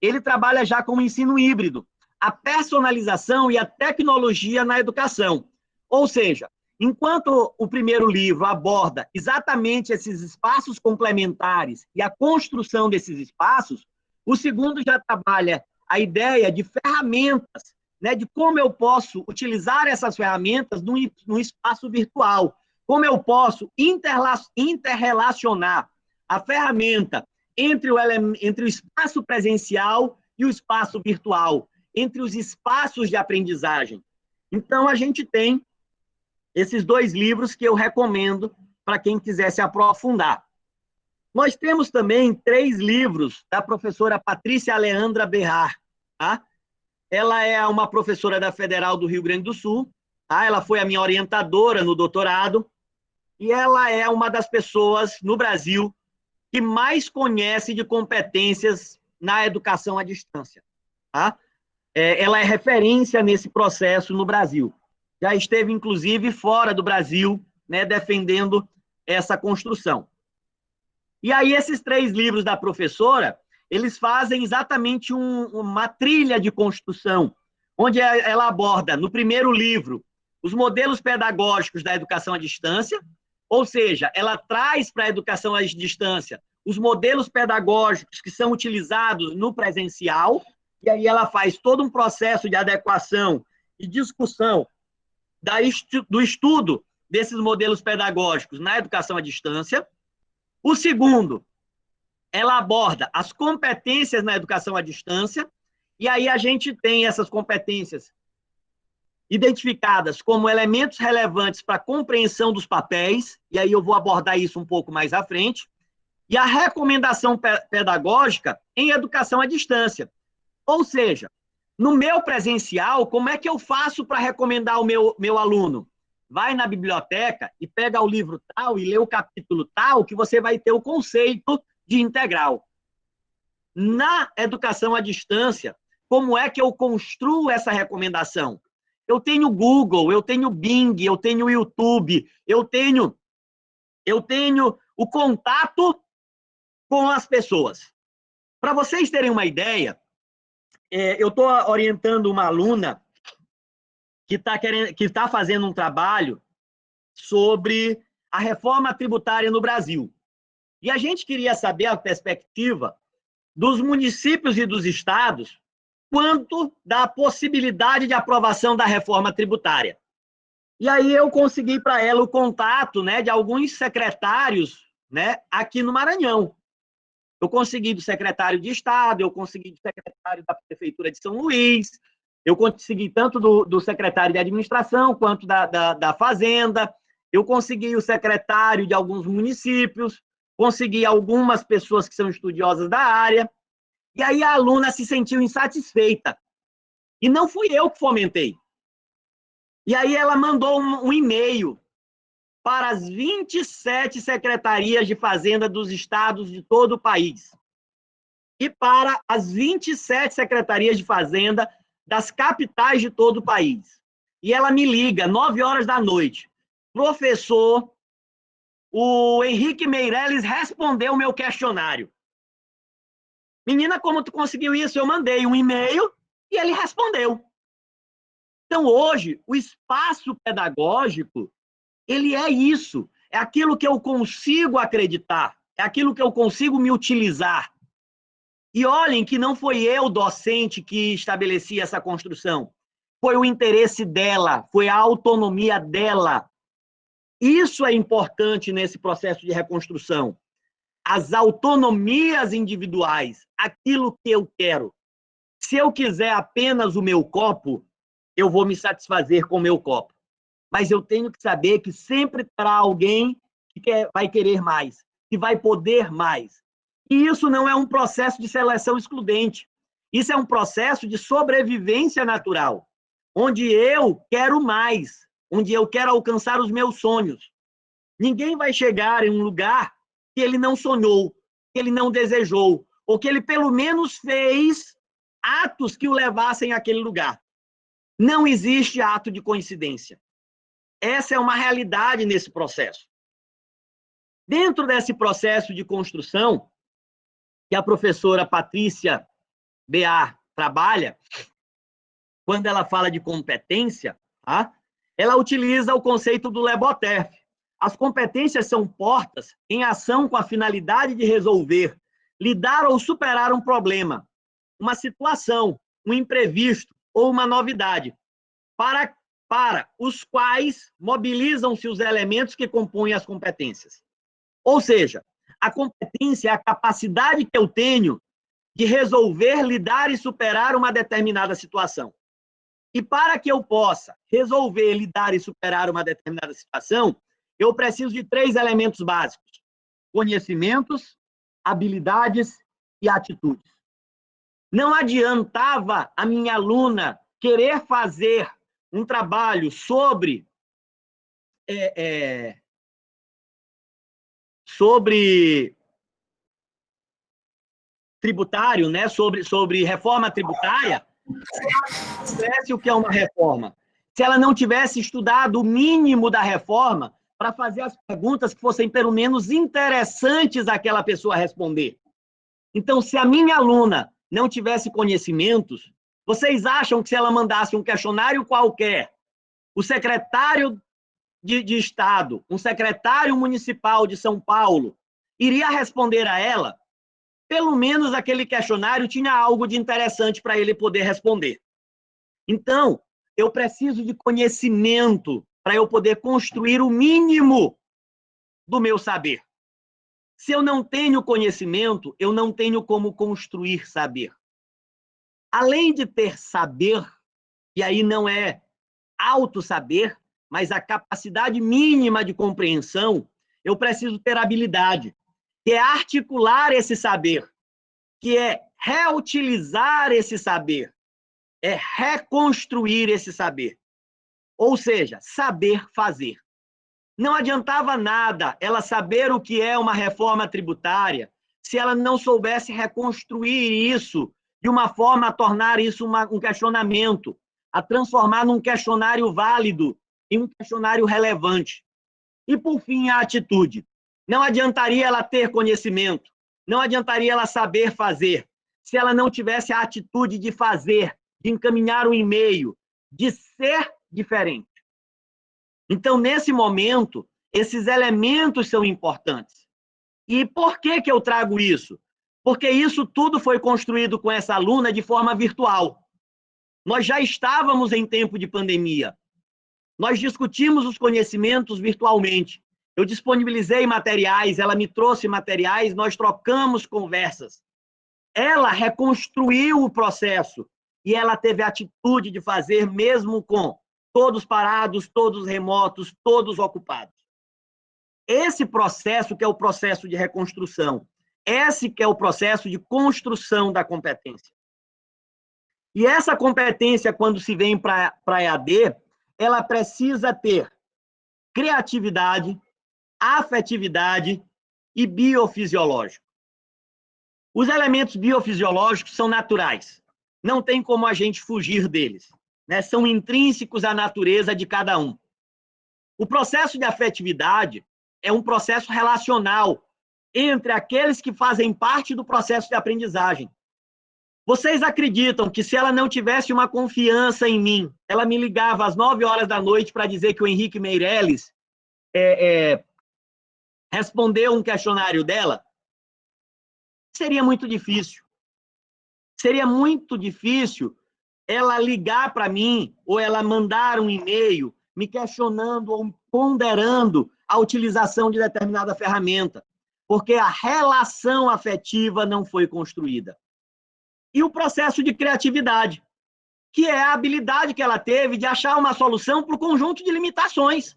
Ele trabalha já com o ensino híbrido, a personalização e a tecnologia na educação. Ou seja, Enquanto o primeiro livro aborda exatamente esses espaços complementares e a construção desses espaços, o segundo já trabalha a ideia de ferramentas, né, de como eu posso utilizar essas ferramentas no espaço virtual, como eu posso interrelacionar a ferramenta entre o espaço presencial e o espaço virtual, entre os espaços de aprendizagem. Então, a gente tem esses 2 livros que eu recomendo para quem quiser se aprofundar. Nós temos também 3 livros da professora Patrícia Aleandra Berrar. Tá? Ela é uma professora da Federal do Rio Grande do Sul. Tá? Ela foi a minha orientadora no doutorado. E ela é uma das pessoas no Brasil que mais conhece de competências na educação à distância. Tá? Ela é referência nesse processo no Brasil. Já esteve, inclusive, fora do Brasil, né, defendendo essa construção. E aí, esses 3 livros da professora, eles fazem exatamente uma trilha de construção, onde ela aborda, no primeiro livro, os modelos pedagógicos da educação à distância, ou seja, ela traz para a educação à distância os modelos pedagógicos que são utilizados no presencial, e aí ela faz todo um processo de adequação e discussão do estudo desses modelos pedagógicos na educação à distância. O segundo, ela aborda as competências na educação à distância, e aí a gente tem essas competências identificadas como elementos relevantes para a compreensão dos papéis, e aí eu vou abordar isso um pouco mais à frente, e a recomendação pedagógica em educação à distância. Ou seja, no meu presencial, como é que eu faço para recomendar o meu aluno? Vai na biblioteca e pega o livro tal e lê o capítulo tal, que você vai ter o conceito de integral. Na educação à distância, como é que eu construo essa recomendação? Eu tenho Google, eu tenho Bing, eu tenho YouTube, eu tenho o contato com as pessoas. Para vocês terem uma ideia, eu estou orientando uma aluna que está fazendo um trabalho sobre a reforma tributária no Brasil. E a gente queria saber a perspectiva dos municípios e dos estados quanto da possibilidade de aprovação da reforma tributária. E aí eu consegui para ela o contato, né, de alguns secretários, né, aqui no Maranhão. Eu consegui do secretário de Estado, eu consegui do secretário da Prefeitura de São Luís, eu consegui tanto do secretário de Administração quanto da Fazenda, eu consegui o secretário de alguns municípios, consegui algumas pessoas que são estudiosas da área, e aí a aluna se sentiu insatisfeita. E não fui eu que fomentei. E aí ela mandou um e-mail para as 27 secretarias de Fazenda dos estados de todo o país e para as 27 secretarias de Fazenda das capitais de todo o país. E ela me liga, 9 horas da noite. Professor, o Henrique Meirelles respondeu o meu questionário. Menina, como tu conseguiu isso? Eu mandei um e-mail e ele respondeu. Então, hoje, o espaço pedagógico, ele é isso. É aquilo que eu consigo acreditar. É aquilo que eu consigo me utilizar. E olhem que não foi eu, docente, que estabeleci essa construção. Foi o interesse dela, foi a autonomia dela. Isso é importante nesse processo de reconstrução. As autonomias individuais, aquilo que eu quero. Se eu quiser apenas o meu copo, eu vou me satisfazer com o meu copo. Mas eu tenho que saber que sempre terá alguém que vai querer mais, que vai poder mais. E isso não é um processo de seleção excludente. Isso é um processo de sobrevivência natural, onde eu quero mais, onde eu quero alcançar os meus sonhos. Ninguém vai chegar em um lugar que ele não sonhou, que ele não desejou, ou que ele pelo menos fez atos que o levassem àquele lugar. Não existe ato de coincidência. Essa é uma realidade nesse processo. Dentro desse processo de construção, que a professora Patrícia Berrar trabalha, quando ela fala de competência, tá? ela utiliza o conceito do Leboteff. As competências são portas em ação com a finalidade de resolver, lidar ou superar um problema, uma situação, um imprevisto ou uma novidade, para os quais mobilizam-se os elementos que compõem as competências. Ou seja, a competência é a capacidade que eu tenho de resolver, lidar e superar uma determinada situação. E para que eu possa resolver, lidar e superar uma determinada situação, eu preciso de 3 elementos básicos: conhecimentos, habilidades e atitudes. Não adiantava a minha aluna querer fazer um trabalho sobre tributário, né? sobre reforma tributária, se ela não soubesse o que é uma reforma, se ela não tivesse estudado o mínimo da reforma para fazer as perguntas que fossem pelo menos interessantes àquela pessoa responder. Então, se a minha aluna não tivesse conhecimentos, vocês acham que se ela mandasse um questionário qualquer, o secretário de Estado, um secretário municipal de São Paulo, iria responder a ela? Pelo menos aquele questionário tinha algo de interessante para ele poder responder. Então, eu preciso de conhecimento para eu poder construir o mínimo do meu saber. Se eu não tenho conhecimento, eu não tenho como construir saber. Além de ter saber, e aí não é auto-saber, mas a capacidade mínima de compreensão, eu preciso ter habilidade, que é articular esse saber, que é reutilizar esse saber, é reconstruir esse saber. Ou seja, saber fazer. Não adiantava nada ela saber o que é uma reforma tributária se ela não soubesse reconstruir isso de uma forma a tornar isso um questionamento, a transformar num questionário válido em um questionário relevante. E, por fim, a atitude. Não adiantaria ela ter conhecimento, não adiantaria ela saber fazer, se ela não tivesse a atitude de fazer, de encaminhar um e-mail, de ser diferente. Então, nesse momento, esses elementos são importantes. E por que eu trago isso? Porque isso tudo foi construído com essa aluna de forma virtual. Nós já estávamos em tempo de pandemia. Nós discutimos os conhecimentos virtualmente. Eu disponibilizei materiais, ela me trouxe materiais, nós trocamos conversas. Ela reconstruiu o processo e ela teve a atitude de fazer mesmo com todos parados, todos remotos, todos ocupados. Esse processo que é o processo de reconstrução, esse que é o processo de construção da competência. E essa competência, quando se vem para a EAD, ela precisa ter criatividade, afetividade e biofisiológico. Os elementos biofisiológicos são naturais, não tem como a gente fugir deles, né? São intrínsecos à natureza de cada um. O processo de afetividade é um processo relacional entre aqueles que fazem parte do processo de aprendizagem. Vocês acreditam que se ela não tivesse uma confiança em mim, ela me ligava às 9 horas da noite para dizer que o Henrique Meirelles respondeu um questionário dela? Seria muito difícil. Seria muito difícil ela ligar para mim ou ela mandar um e-mail me questionando ou ponderando a utilização de determinada ferramenta, porque a relação afetiva não foi construída. E o processo de criatividade, que é a habilidade que ela teve de achar uma solução para o conjunto de limitações.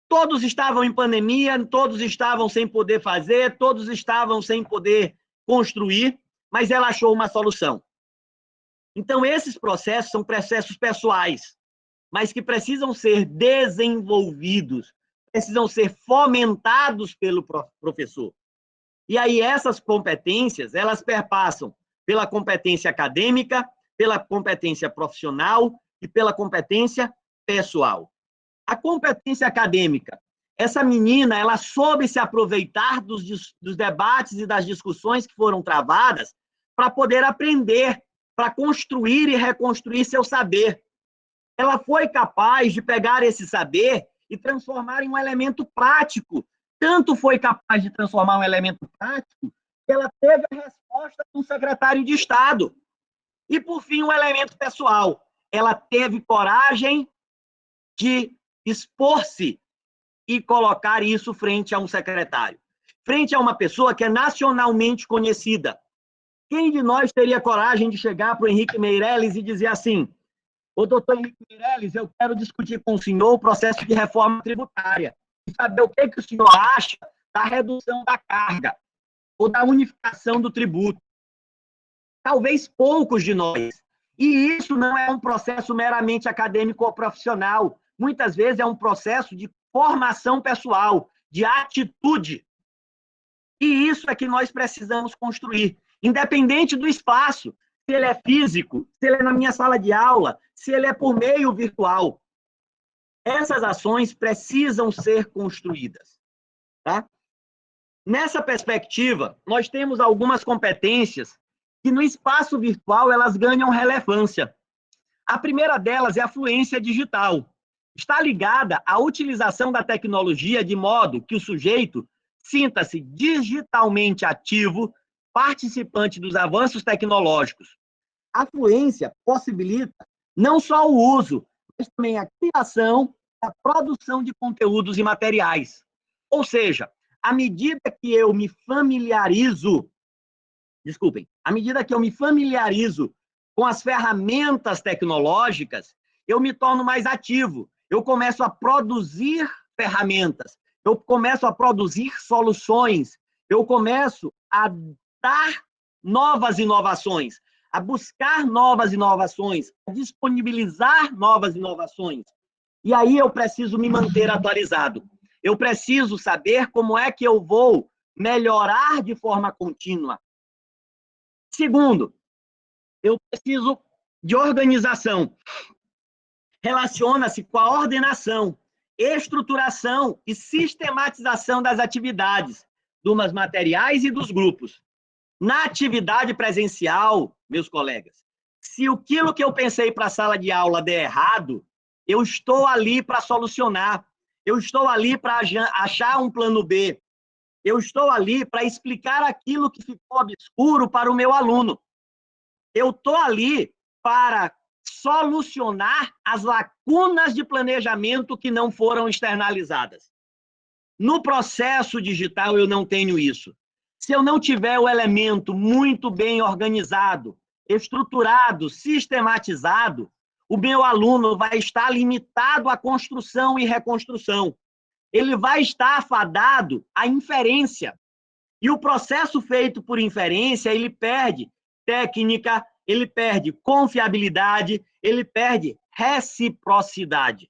Todos estavam em pandemia, todos estavam sem poder fazer, todos estavam sem poder construir, mas ela achou uma solução. Então, esses processos são processos pessoais, mas que precisam ser desenvolvidos, precisam ser fomentados pelo professor. E aí, essas competências, elas perpassam pela competência acadêmica, pela competência profissional e pela competência pessoal. A competência acadêmica, essa menina, ela soube se aproveitar dos debates e das discussões que foram travadas para poder aprender, para construir e reconstruir seu saber. ela foi capaz de pegar esse saber e transformar em um elemento prático. Tanto foi capaz de transformar um elemento prático que ela teve a resposta de um secretário de Estado. E, por fim, um elemento pessoal. Ela teve coragem de expor-se e colocar isso frente a um secretário, frente a uma pessoa que é nacionalmente conhecida. Quem de nós teria coragem de chegar para o Henrique Meirelles e dizer assim: ô doutor Henrique Meirelles, eu quero discutir com o senhor o processo de reforma tributária e saber o que o senhor acha da redução da carga ou da unificação do tributo. Talvez poucos de nós. E isso não é um processo meramente acadêmico ou profissional. Muitas vezes é um processo de formação pessoal, de atitude. E isso é que nós precisamos construir, independente do espaço, se ele é físico, se ele é na minha sala de aula, se ele é por meio virtual. Essas ações precisam ser construídas. Tá? Nessa perspectiva, nós temos algumas competências que no espaço virtual elas ganham relevância. A primeira delas é a fluência digital. Está ligada à utilização da tecnologia de modo que o sujeito sinta-se digitalmente ativo, participante dos avanços tecnológicos. A fluência possibilita não só o uso, mas também a criação, a produção de conteúdos e materiais. Ou seja, à medida que eu me familiarizo, à medida que eu me familiarizo com as ferramentas tecnológicas, eu me torno mais ativo. Eu começo a produzir ferramentas, eu começo a produzir soluções, eu começo a dar novas inovações, a buscar novas inovações, a disponibilizar novas inovações. E aí eu preciso me manter atualizado. Eu preciso saber como é que eu vou melhorar de forma contínua. Segundo, eu preciso de organização. Relaciona-se com a ordenação, estruturação e sistematização das atividades, dos materiais e dos grupos. Na atividade presencial, meus colegas, se aquilo que eu pensei para a sala de aula der errado, eu estou ali para solucionar, eu estou ali para achar um plano B, eu estou ali para explicar aquilo que ficou obscuro para o meu aluno. Eu estou ali para solucionar as lacunas de planejamento que não foram externalizadas. No processo digital, eu não tenho isso. Se eu não tiver o elemento muito bem organizado, estruturado, sistematizado, o meu aluno vai estar limitado à construção e reconstrução. Ele vai estar afadado à inferência. E o processo feito por inferência, ele perde técnica, ele perde confiabilidade, ele perde reciprocidade.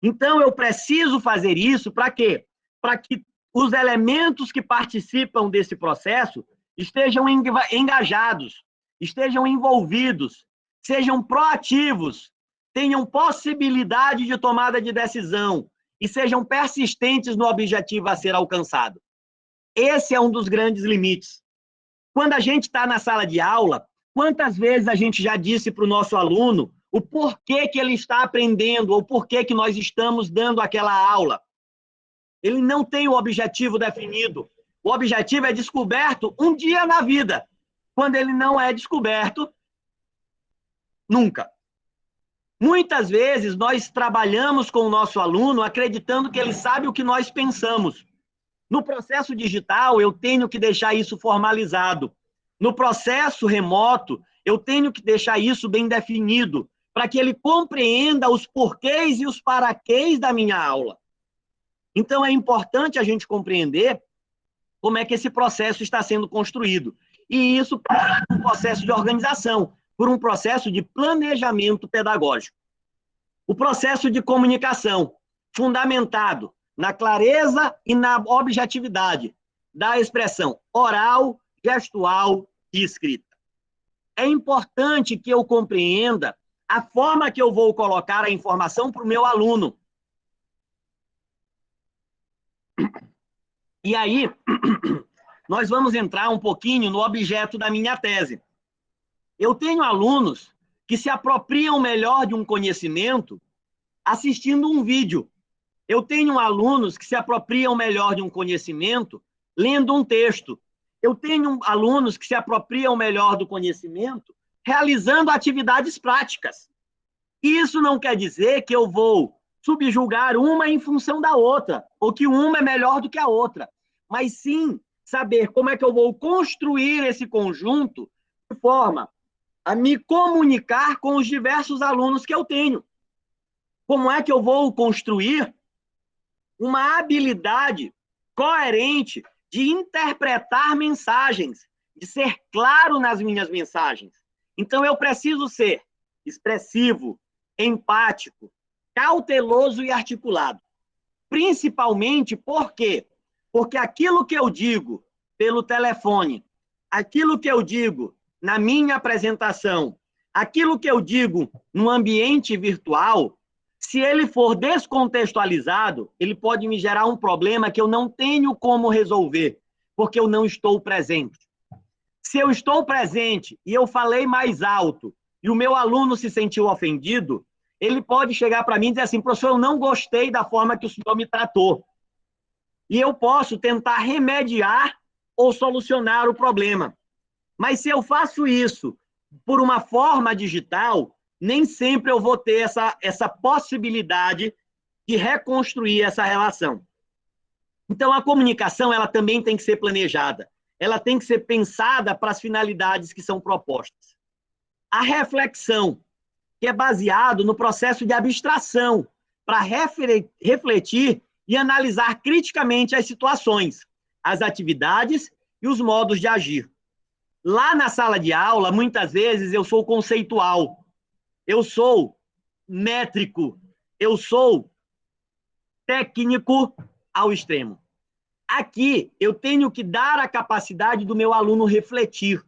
Então, eu preciso fazer isso para quê? Para que os elementos que participam desse processo estejam engajados, estejam envolvidos, sejam proativos, tenham possibilidade de tomada de decisão e sejam persistentes no objetivo a ser alcançado. Esse é um dos grandes limites. Quando a gente está na sala de aula, quantas vezes a gente já disse para o nosso aluno o porquê que ele está aprendendo ou porquê que nós estamos dando aquela aula? Ele não tem o objetivo definido. O objetivo é descoberto um dia na vida. Quando ele não é descoberto, nunca. Muitas vezes nós trabalhamos com o nosso aluno acreditando que ele sabe o que nós pensamos. No processo digital, eu tenho que deixar isso formalizado. No processo remoto, eu tenho que deixar isso bem definido, para que ele compreenda os porquês e os paraquês da minha aula. Então, é importante a gente compreender como é que esse processo está sendo construído. E isso passa por um processo de organização, por um processo de planejamento pedagógico. O processo de comunicação, fundamentado na clareza e na objetividade da expressão oral, gestual e escrita. É importante que eu compreenda a forma que eu vou colocar a informação para o meu aluno. E aí, nós vamos entrar um pouquinho no objeto da minha tese. Eu tenho alunos que se apropriam melhor de um conhecimento assistindo um vídeo. Eu tenho alunos que se apropriam melhor de um conhecimento lendo um texto. Eu tenho alunos que se apropriam melhor do conhecimento realizando atividades práticas. Isso não quer dizer que eu vou subjugar uma em função da outra, ou que uma é melhor do que a outra, mas sim saber como é que eu vou construir esse conjunto de forma a me comunicar com os diversos alunos que eu tenho. Como é que eu vou construir uma habilidade coerente de interpretar mensagens, de ser claro nas minhas mensagens. Então, eu preciso ser expressivo, empático, cauteloso e articulado. Principalmente por quê? Porque aquilo que eu digo pelo telefone, aquilo que eu digo na minha apresentação, aquilo que eu digo no ambiente virtual, se ele for descontextualizado, ele pode me gerar um problema que eu não tenho como resolver, porque eu não estou presente. Se eu estou presente e eu falei mais alto e o meu aluno se sentiu ofendido, ele pode chegar para mim e dizer assim: professor, eu não gostei da forma que o senhor me tratou. E eu posso tentar remediar ou solucionar o problema. Mas se eu faço isso por uma forma digital, nem sempre eu vou ter essa possibilidade de reconstruir essa relação. Então, a comunicação ela também tem que ser planejada. Ela tem que ser pensada para as finalidades que são propostas. A reflexão, que é baseado no processo de abstração, para refletir e analisar criticamente as situações, as atividades e os modos de agir. Lá na sala de aula, muitas vezes eu sou conceitual, eu sou métrico, eu sou técnico ao extremo. Aqui, eu tenho que dar a capacidade do meu aluno refletir.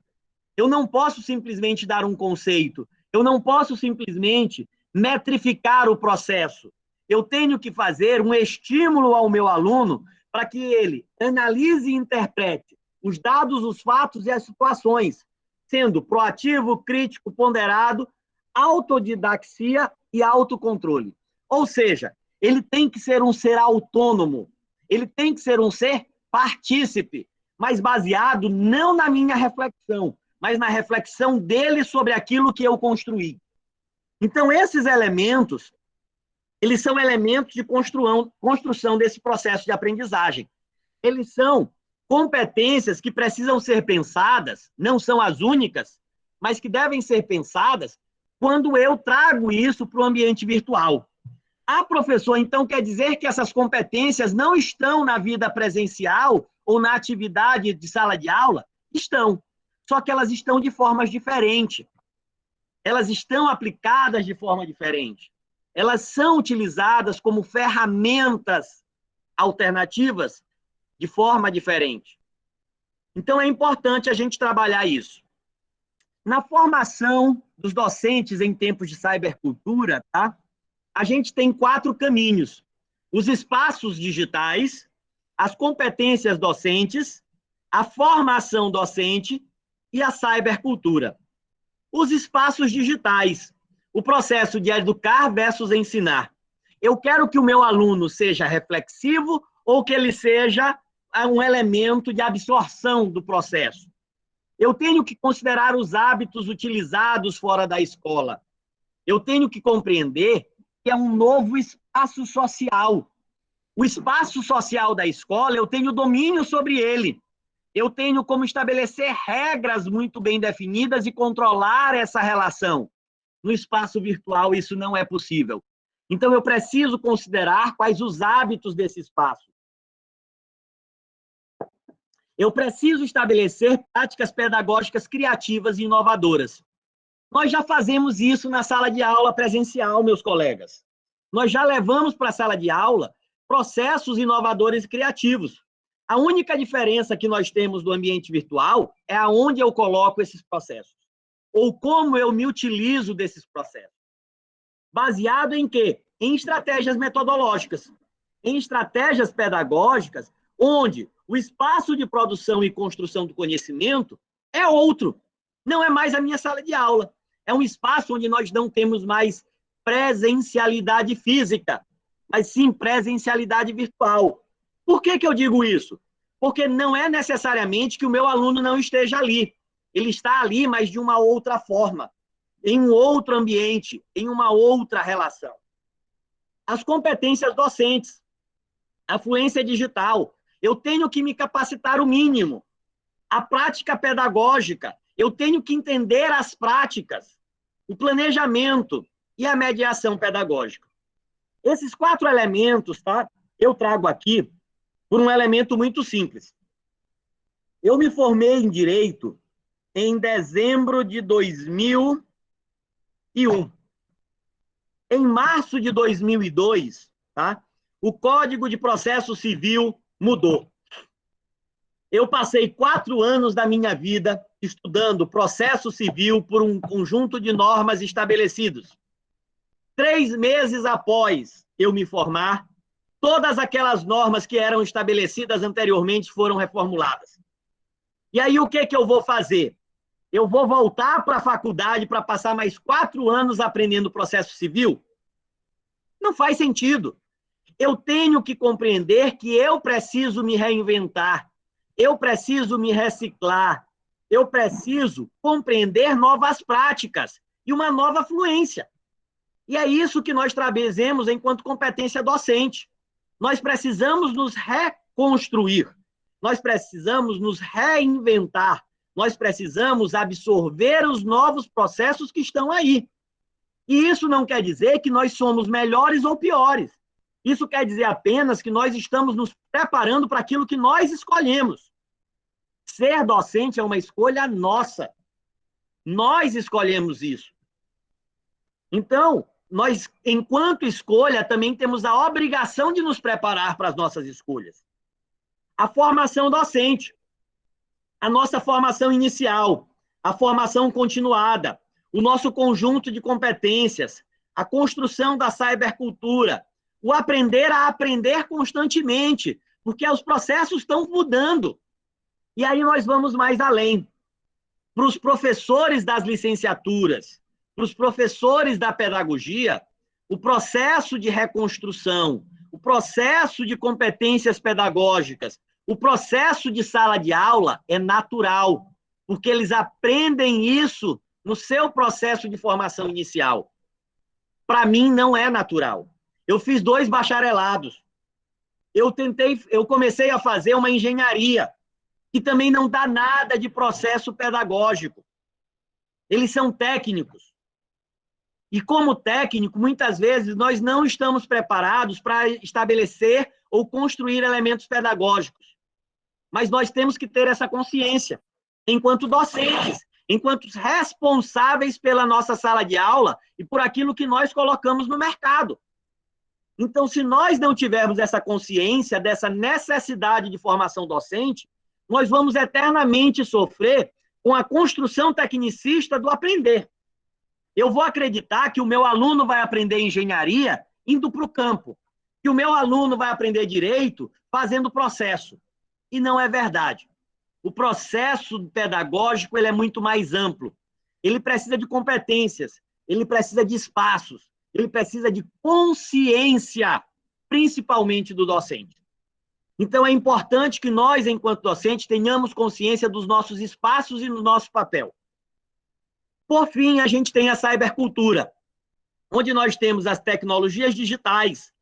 Eu não posso simplesmente dar um conceito, eu não posso simplesmente metrificar o processo. Eu tenho que fazer um estímulo ao meu aluno para que ele analise e interprete os dados, os fatos e as situações, sendo proativo, crítico, ponderado, autodidaxia e autocontrole. Ou seja, ele tem que ser um ser autônomo, ele tem que ser um ser partícipe, mas baseado não na minha reflexão, mas na reflexão dele sobre aquilo que eu construí. Então, esses elementos, eles são elementos de construção desse processo de aprendizagem. Eles são competências que precisam ser pensadas, não são as únicas, mas que devem ser pensadas quando eu trago isso para o ambiente virtual. Ah, professor, então quer dizer que essas competências não estão na vida presencial ou na atividade de sala de aula? Estão, só que elas estão de formas diferentes. Elas estão aplicadas de forma diferente. Elas são utilizadas como ferramentas alternativas de forma diferente. Então, é importante a gente trabalhar isso. Na formação dos docentes em tempos de cybercultura, tá? A gente tem 4 caminhos: os espaços digitais, as competências docentes, a formação docente e a cybercultura. Os espaços digitais, o processo de educar versus ensinar. Eu quero que o meu aluno seja reflexivo ou que ele seja um elemento de absorção do processo. Eu tenho que considerar os hábitos utilizados fora da escola. Eu tenho que compreender que é um novo espaço social. O espaço social da escola, eu tenho domínio sobre ele. Eu tenho como estabelecer regras muito bem definidas e controlar essa relação. No espaço virtual, isso não é possível. Então, eu preciso considerar quais os hábitos desse espaço. Eu preciso estabelecer práticas pedagógicas criativas e inovadoras. Nós já fazemos isso na sala de aula presencial, meus colegas. Nós já levamos para a sala de aula processos inovadores e criativos. A única diferença que nós temos do ambiente virtual é aonde eu coloco esses processos, ou como eu me utilizo desses processos. Baseado em quê? Em estratégias metodológicas, em estratégias pedagógicas, onde o espaço de produção e construção do conhecimento é outro. Não é mais a minha sala de aula, É um espaço onde nós não temos mais presencialidade física, mas sim presencialidade virtual. Por que eu digo isso? Porque não é necessariamente que o meu aluno não esteja ali. Ele está ali, mas de uma outra forma, em um outro ambiente, em uma outra relação. As competências docentes, a fluência digital, eu tenho que me capacitar o mínimo. A prática pedagógica, eu tenho que entender as práticas, o planejamento e a mediação pedagógica. Esses 4 elementos, tá? Eu trago aqui por um elemento muito simples. Eu me formei em Direito em dezembro de 2001. Em março de 2002, tá? O Código de Processo Civil mudou. Eu passei 4 anos da minha vida estudando processo civil por um conjunto de normas estabelecidos. 3 meses após eu me formar, todas aquelas normas que eram estabelecidas anteriormente foram reformuladas. E aí, o que eu vou fazer? Eu vou voltar para a faculdade para passar mais 4 anos aprendendo processo civil? Não faz sentido. Eu tenho que compreender que eu preciso me reinventar, eu preciso me reciclar, eu preciso compreender novas práticas e uma nova fluência. E é isso que nós trazemos enquanto competência docente. Nós precisamos nos reconstruir, nós precisamos nos reinventar, nós precisamos absorver os novos processos que estão aí. E isso não quer dizer que nós somos melhores ou piores. Isso quer dizer apenas que nós estamos nos preparando para aquilo que nós escolhemos. Ser docente é uma escolha nossa. Nós escolhemos isso. Então, nós, enquanto escolha, também temos a obrigação de nos preparar para as nossas escolhas. A formação docente, a nossa formação inicial, a formação continuada, o nosso conjunto de competências, a construção da cybercultura, o aprender a aprender constantemente, porque os processos estão mudando. E aí nós vamos mais além. Para os professores das licenciaturas, para os professores da pedagogia, o processo de reconstrução, o processo de competências pedagógicas, o processo de sala de aula é natural, porque eles aprendem isso no seu processo de formação inicial. Para mim, não é natural. Eu fiz 2 bacharelados. Eu comecei a fazer uma engenharia, que também não dá nada de processo pedagógico. Eles são técnicos. E como técnico, muitas vezes, nós não estamos preparados para estabelecer ou construir elementos pedagógicos. Mas nós temos que ter essa consciência, enquanto docentes, enquanto responsáveis pela nossa sala de aula e por aquilo que nós colocamos no mercado. Então, se nós não tivermos essa consciência dessa necessidade de formação docente, nós vamos eternamente sofrer com a construção tecnicista do aprender. Eu vou acreditar que o meu aluno vai aprender engenharia indo para o campo, que o meu aluno vai aprender direito fazendo processo. E não é verdade. O processo pedagógico ele é muito mais amplo. Ele precisa de competências, ele precisa de espaços, ele precisa de consciência, principalmente do docente. Então, é importante que nós, enquanto docentes, tenhamos consciência dos nossos espaços e do nosso papel. Por fim, a gente tem a cybercultura, onde nós temos as tecnologias digitais,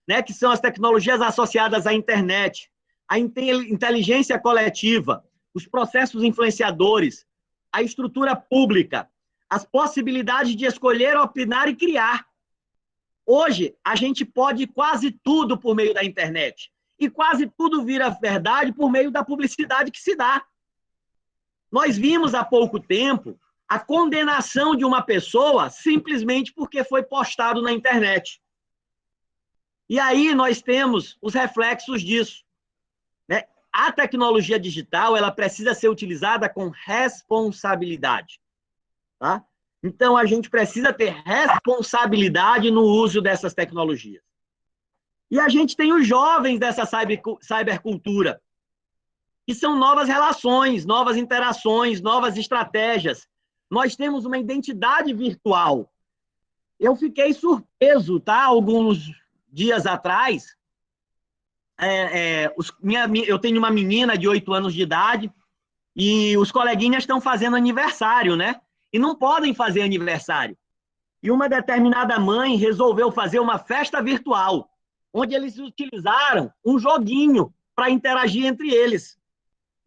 né, que são as tecnologias associadas à internet, a inteligência coletiva, os processos influenciadores, a estrutura pública, as possibilidades de escolher, opinar e criar. Hoje, a gente pode quase tudo por meio da internet. E quase tudo vira verdade por meio da publicidade que se dá. Nós vimos há pouco tempo a condenação de uma pessoa simplesmente porque foi postado na internet. E aí nós temos os reflexos disso. Né? A tecnologia digital ela precisa ser utilizada com responsabilidade. Tá? Então, a gente precisa ter responsabilidade no uso dessas tecnologias. E a gente tem os jovens dessa cybercultura, que são novas relações, novas interações, novas estratégias, nós temos uma identidade virtual. Eu fiquei surpreso, tá? Alguns dias atrás, eu tenho uma menina de 8 anos de idade e os coleguinhas estão fazendo aniversário, né? E não podem fazer aniversário. E uma determinada mãe resolveu fazer uma festa virtual, onde eles utilizaram um joguinho para interagir entre eles,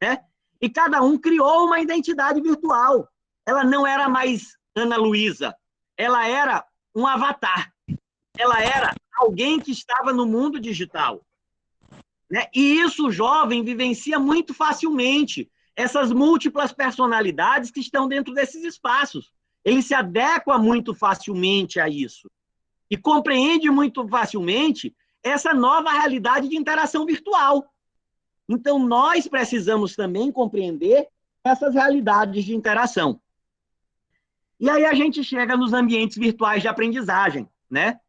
né? E cada um criou uma identidade virtual. Ela não era mais Ana Luísa, ela era um avatar. Ela era alguém que estava no mundo digital, né? E isso o jovem vivencia muito facilmente, essas múltiplas personalidades que estão dentro desses espaços. Ele se adequa muito facilmente a isso e compreende muito facilmente essa nova realidade de interação virtual. Então, nós precisamos também compreender essas realidades de interação. E aí a gente chega nos ambientes virtuais de aprendizagem, né?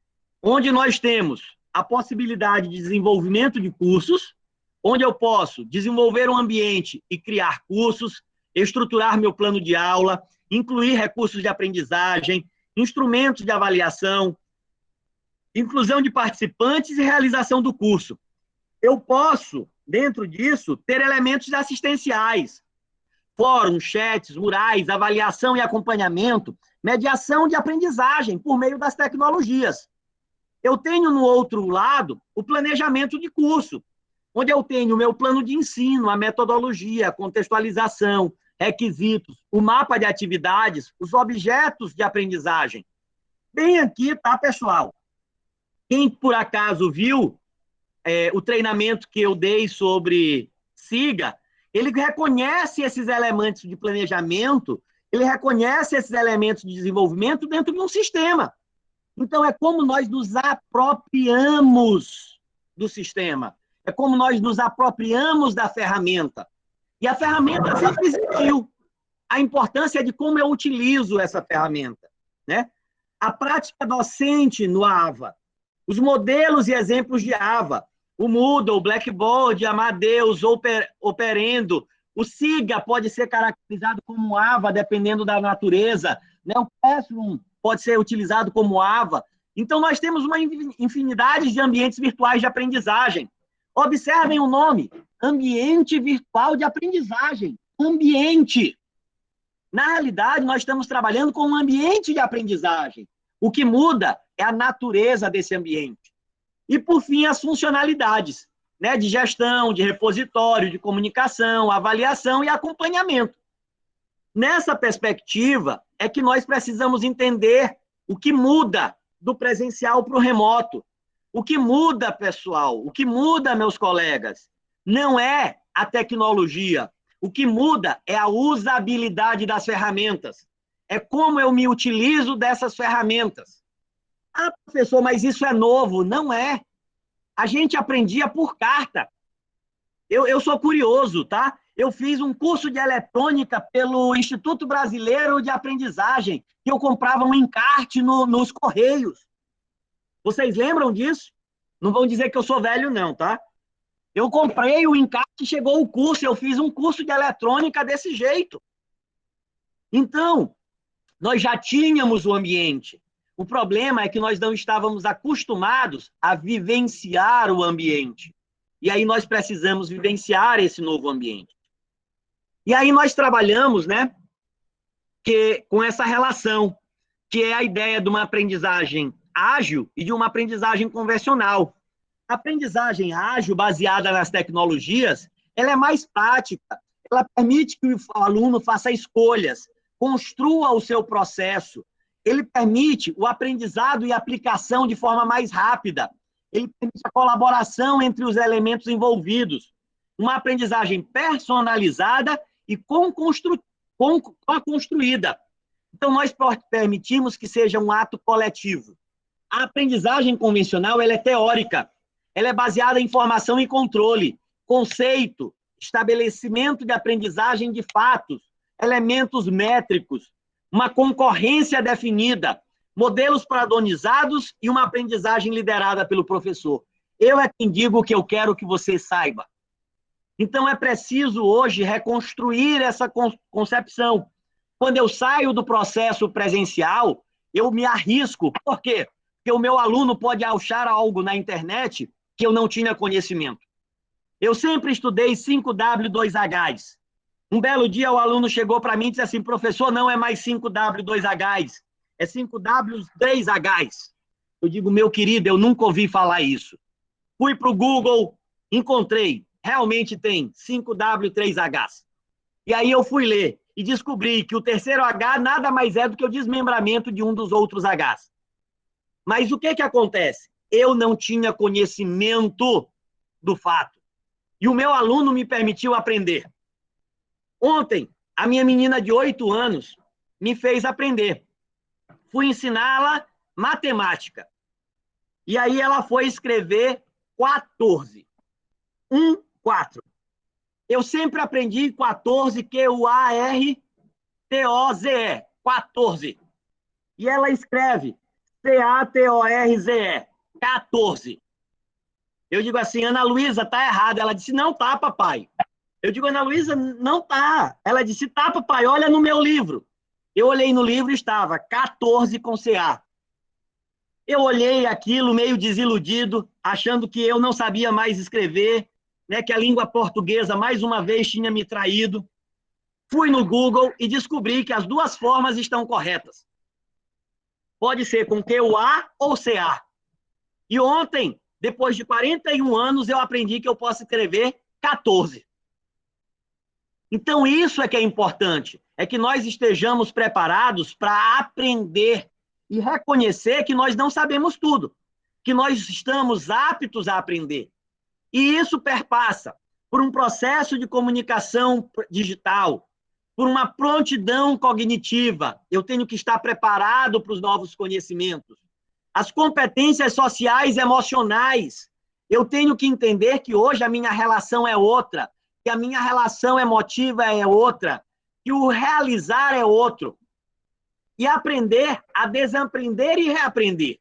Onde nós temos a possibilidade de desenvolvimento de cursos, onde eu posso desenvolver um ambiente e criar cursos, estruturar meu plano de aula, incluir recursos de aprendizagem, instrumentos de avaliação, inclusão de participantes e realização do curso. Eu posso, dentro disso, ter elementos assistenciais, fóruns, chats, murais, avaliação e acompanhamento, mediação de aprendizagem por meio das tecnologias. Eu tenho, no outro lado, o planejamento de curso, onde eu tenho o meu plano de ensino, a metodologia, a contextualização, requisitos, o mapa de atividades, os objetos de aprendizagem. Bem aqui, tá, pessoal? Quem, por acaso, viu o treinamento que eu dei sobre SIGA, ele reconhece esses elementos de planejamento, ele reconhece esses elementos de desenvolvimento dentro de um sistema. Então, é como nós nos apropriamos do sistema, é como nós nos apropriamos da ferramenta. E a ferramenta sempre existiu. A importância é de como eu utilizo essa ferramenta, né? A prática docente no AVA, os modelos e exemplos de AVA, o Moodle, o Blackboard, Amadeus, Operendo, o SIGA pode ser caracterizado como AVA, dependendo da natureza, né? O Classroom pode ser utilizado como AVA. Então, nós temos uma infinidade de ambientes virtuais de aprendizagem. Observem o nome, ambiente virtual de aprendizagem. Ambiente. Na realidade, nós estamos trabalhando com um ambiente de aprendizagem. O que muda é a natureza desse ambiente. E, por fim, as funcionalidades, né, de gestão, de repositório, de comunicação, avaliação e acompanhamento. Nessa perspectiva, é que nós precisamos entender o que muda do presencial para o remoto. O que muda, pessoal, o que muda, meus colegas, não é a tecnologia. O que muda é a usabilidade das ferramentas. É como eu me utilizo dessas ferramentas. Ah, professor, mas isso é novo. Não é. A gente aprendia por carta. Eu sou curioso, tá? Eu fiz um curso de eletrônica pelo Instituto Brasileiro de Aprendizagem, que eu comprava um encarte nos Correios. Vocês lembram disso? Não vão dizer que eu sou velho, não, tá? Eu comprei o encarte, chegou o curso, eu fiz um curso de eletrônica desse jeito. Então, nós já tínhamos o ambiente. O problema é que nós não estávamos acostumados a vivenciar o ambiente. E aí nós precisamos vivenciar esse novo ambiente. E aí nós trabalhamos, né, com essa relação, que é a ideia de uma aprendizagem ágil e de uma aprendizagem convencional. A aprendizagem ágil, baseada nas tecnologias, ela é mais prática, ela permite que o aluno faça escolhas, construa o seu processo, ele permite o aprendizado e aplicação de forma mais rápida, ele permite a colaboração entre os elementos envolvidos, uma aprendizagem personalizada e construída. Então, nós permitimos que seja um ato coletivo. A aprendizagem convencional, ela é teórica, ela é baseada em informação e controle, conceito, estabelecimento de aprendizagem de fatos, elementos métricos, uma concorrência definida, modelos padronizados e uma aprendizagem liderada pelo professor. Eu é quem digo o que eu quero que você saiba. Então, é preciso hoje reconstruir essa concepção. Quando eu saio do processo presencial, eu me arrisco. Por quê? Porque o meu aluno pode achar algo na internet que eu não tinha conhecimento. Eu sempre estudei 5W2Hs. Um belo dia o aluno chegou para mim e disse assim, professor, não é mais 5W2Hs, é 5W3Hs. Eu digo, meu querido, eu nunca ouvi falar isso. Fui para o Google, encontrei, realmente tem 5W3Hs. E aí eu fui ler e descobri que o terceiro H nada mais é do que o desmembramento de um dos outros Hs. Mas o que acontece? Eu não tinha conhecimento do fato. E o meu aluno me permitiu aprender. Ontem, a minha menina de 8 anos me fez aprender. Fui ensiná-la matemática. E aí ela foi escrever 14. 4. Eu sempre aprendi 14, Q-U-A-R-T-O-Z-E. 14. E ela escreve C-A-T-O-R-Z-E. 14. Eu digo assim, Ana Luísa, tá errado. Ela disse, não tá, papai. Eu digo, Ana Luísa, não tá. Ela disse, tá, papai, olha no meu livro. Eu olhei no livro e estava 14 com CA. Eu olhei aquilo meio desiludido, achando que eu não sabia mais escrever, né, que a língua portuguesa, mais uma vez, tinha me traído. Fui no Google e descobri que as duas formas estão corretas. Pode ser com Q-U-A ou C-A. E ontem, depois de 41 anos, eu aprendi que eu posso escrever 14. Então, isso é que é importante, é que nós estejamos preparados para aprender e reconhecer que nós não sabemos tudo, que nós estamos aptos a aprender. E isso perpassa por um processo de comunicação digital, por uma prontidão cognitiva. Eu tenho que estar preparado para os novos conhecimentos. As competências sociais e emocionais. Eu tenho que entender que hoje a minha relação é outra, que a minha relação emotiva é outra, que o realizar é outro. E aprender a desaprender e reaprender.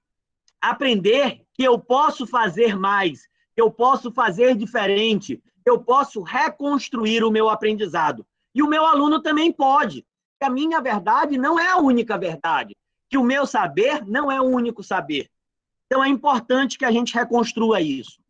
Aprender que eu posso fazer mais, que eu posso fazer diferente, que eu posso reconstruir o meu aprendizado. E o meu aluno também pode. Que a minha verdade não é a única verdade, que o meu saber não é o único saber. Então é importante que a gente reconstrua isso.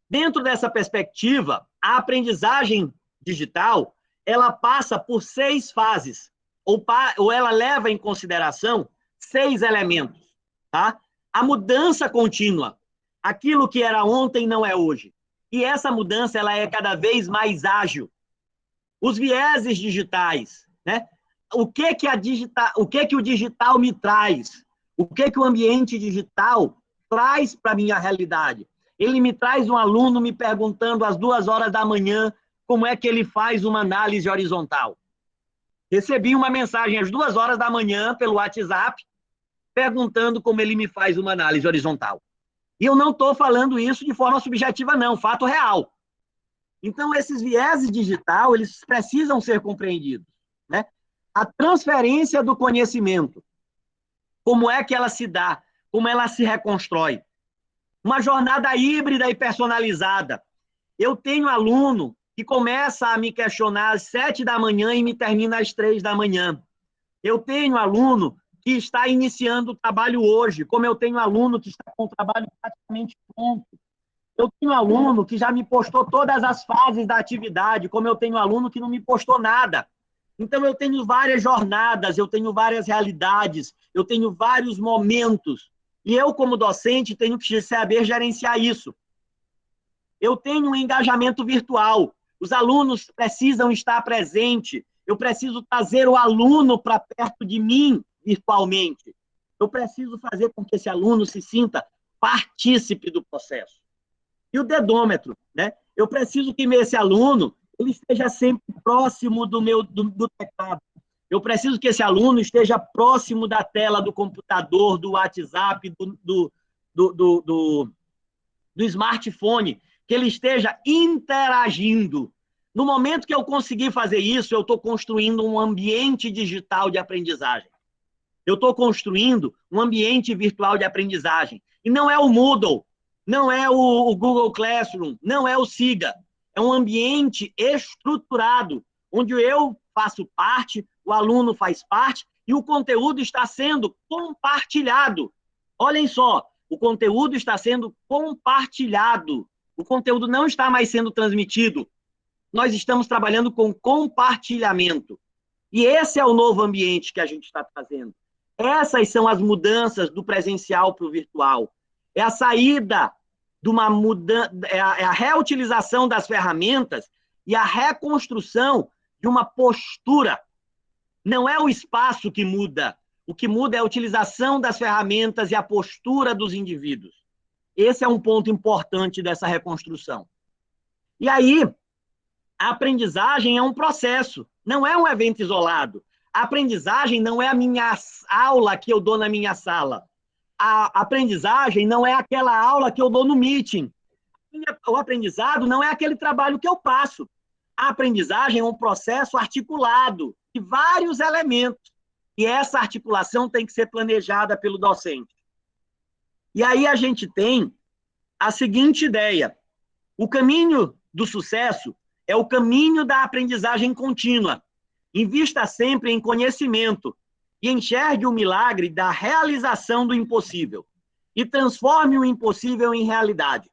Dentro dessa perspectiva, a aprendizagem digital, ela passa por 6 fases, ou ela leva em consideração 6 elementos, tá? A mudança contínua, aquilo que era ontem não é hoje. E essa mudança, ela é cada vez mais ágil. Os vieses digitais, né? O que o digital me traz? O que o ambiente digital traz para a minha realidade? Ele me traz um aluno me perguntando às 2 horas da manhã como é que ele faz uma análise horizontal. Recebi uma mensagem às 2 horas da manhã pelo WhatsApp perguntando como ele me faz uma análise horizontal. E eu não estou falando isso de forma subjetiva, não, fato real. Então, esses vieses digital, eles precisam ser compreendidos, né? A transferência do conhecimento, como é que ela se dá, como ela se reconstrói. Uma jornada híbrida e personalizada. Eu tenho aluno que começa a me questionar às 7 da manhã e me termina às 3 da manhã. Eu tenho aluno que está iniciando o trabalho hoje, como eu tenho aluno que está com o trabalho praticamente pronto. Eu tenho aluno que já me postou todas as fases da atividade, como eu tenho aluno que não me postou nada. Então, eu tenho várias jornadas, eu tenho várias realidades, eu tenho vários momentos. E eu, como docente, tenho que saber gerenciar isso. Eu tenho um engajamento virtual. Os alunos precisam estar presentes. Eu preciso trazer o aluno para perto de mim virtualmente. Eu preciso fazer com que esse aluno se sinta partícipe do processo. E o dedômetro, né? Eu preciso que esse aluno ele esteja sempre próximo do teclado. Eu preciso que esse aluno esteja próximo da tela do computador, do WhatsApp, do smartphone, que ele esteja interagindo. No momento que eu conseguir fazer isso, eu estou construindo um ambiente digital de aprendizagem. Eu estou construindo um ambiente virtual de aprendizagem. E não é o Moodle, não é o Google Classroom, não é o Siga. É um ambiente estruturado, onde eu faço parte o aluno faz parte e o conteúdo está sendo compartilhado. Olhem só, o conteúdo está sendo compartilhado. O conteúdo não está mais sendo transmitido. Nós estamos trabalhando com compartilhamento. E esse é o novo ambiente que a gente está trazendo. Essas são as mudanças do presencial para o virtual. É a saída de uma mudança, é a reutilização das ferramentas e a reconstrução de uma postura. Não é o espaço que muda. O que muda é a utilização das ferramentas e a postura dos indivíduos. Esse é um ponto importante dessa reconstrução. E aí, a aprendizagem é um processo, não é um evento isolado. A aprendizagem não é a minha aula que eu dou na minha sala. A aprendizagem não é aquela aula que eu dou no meeting. O aprendizado não é aquele trabalho que eu passo. A aprendizagem é um processo articulado de vários elementos. E essa articulação tem que ser planejada pelo docente. E aí a gente tem a seguinte ideia. O caminho do sucesso é o caminho da aprendizagem contínua. Invista sempre em conhecimento e enxergue o milagre da realização do impossível e transforme o impossível em realidade.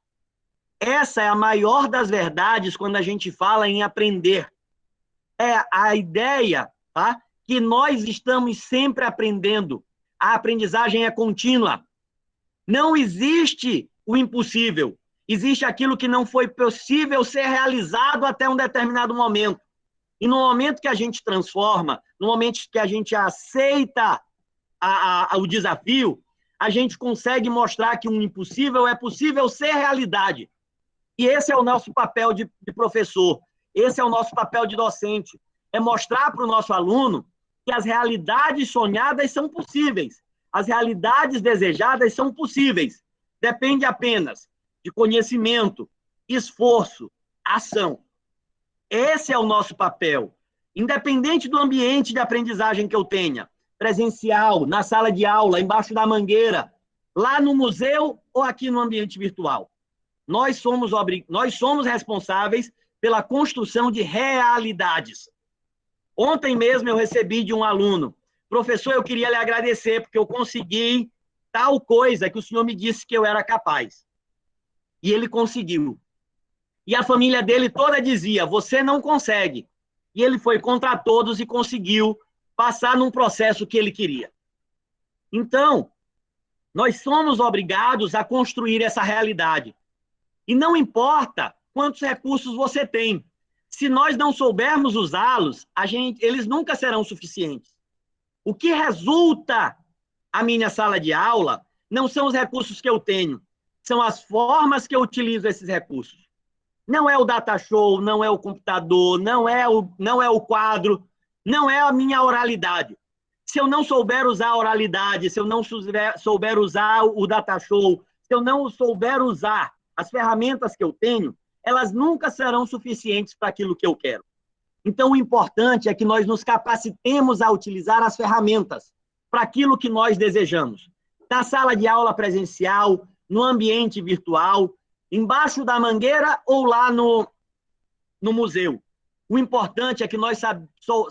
Essa é a maior das verdades quando a gente fala em aprender. É a ideia, tá? Que nós estamos sempre aprendendo. A aprendizagem é contínua. Não existe o impossível. Existe aquilo que não foi possível ser realizado até um determinado momento. E no momento que a gente transforma, no momento que a gente aceita o desafio, a gente consegue mostrar que um impossível é possível ser realidade. E esse é o nosso papel de professor. Esse é o nosso papel de docente. É mostrar para o nosso aluno que as realidades sonhadas são possíveis. As realidades desejadas são possíveis. Depende apenas de conhecimento, esforço, ação. Esse é o nosso papel. Independente do ambiente de aprendizagem que eu tenha, presencial, na sala de aula, embaixo da mangueira, lá no museu ou aqui no ambiente virtual. Nós somos responsáveis pela construção de realidades. Ontem mesmo eu recebi de um aluno: professor, eu queria lhe agradecer porque eu consegui tal coisa que o senhor me disse que eu era capaz. E ele conseguiu. E a família dele toda dizia: você não consegue. E ele foi contra todos e conseguiu passar num processo que ele queria. Então, nós somos obrigados a construir essa realidade. E não importa quantos recursos você tem. Se nós não soubermos usá-los, eles nunca serão suficientes. O que resulta a minha sala de aula não são os recursos que eu tenho, são as formas que eu utilizo esses recursos. Não é o data show, não é o computador, não é o quadro, não é a minha oralidade. Se eu não souber usar a oralidade, se eu não souber usar o data show, se eu não souber usar as ferramentas que eu tenho, elas nunca serão suficientes para aquilo que eu quero. Então, o importante é que nós nos capacitemos a utilizar as ferramentas para aquilo que nós desejamos. Na sala de aula presencial, no ambiente virtual, embaixo da mangueira ou lá no museu. O importante é que nós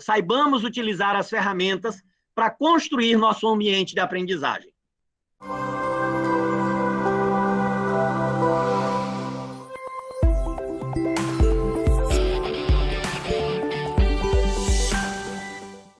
saibamos utilizar as ferramentas para construir nosso ambiente de aprendizagem.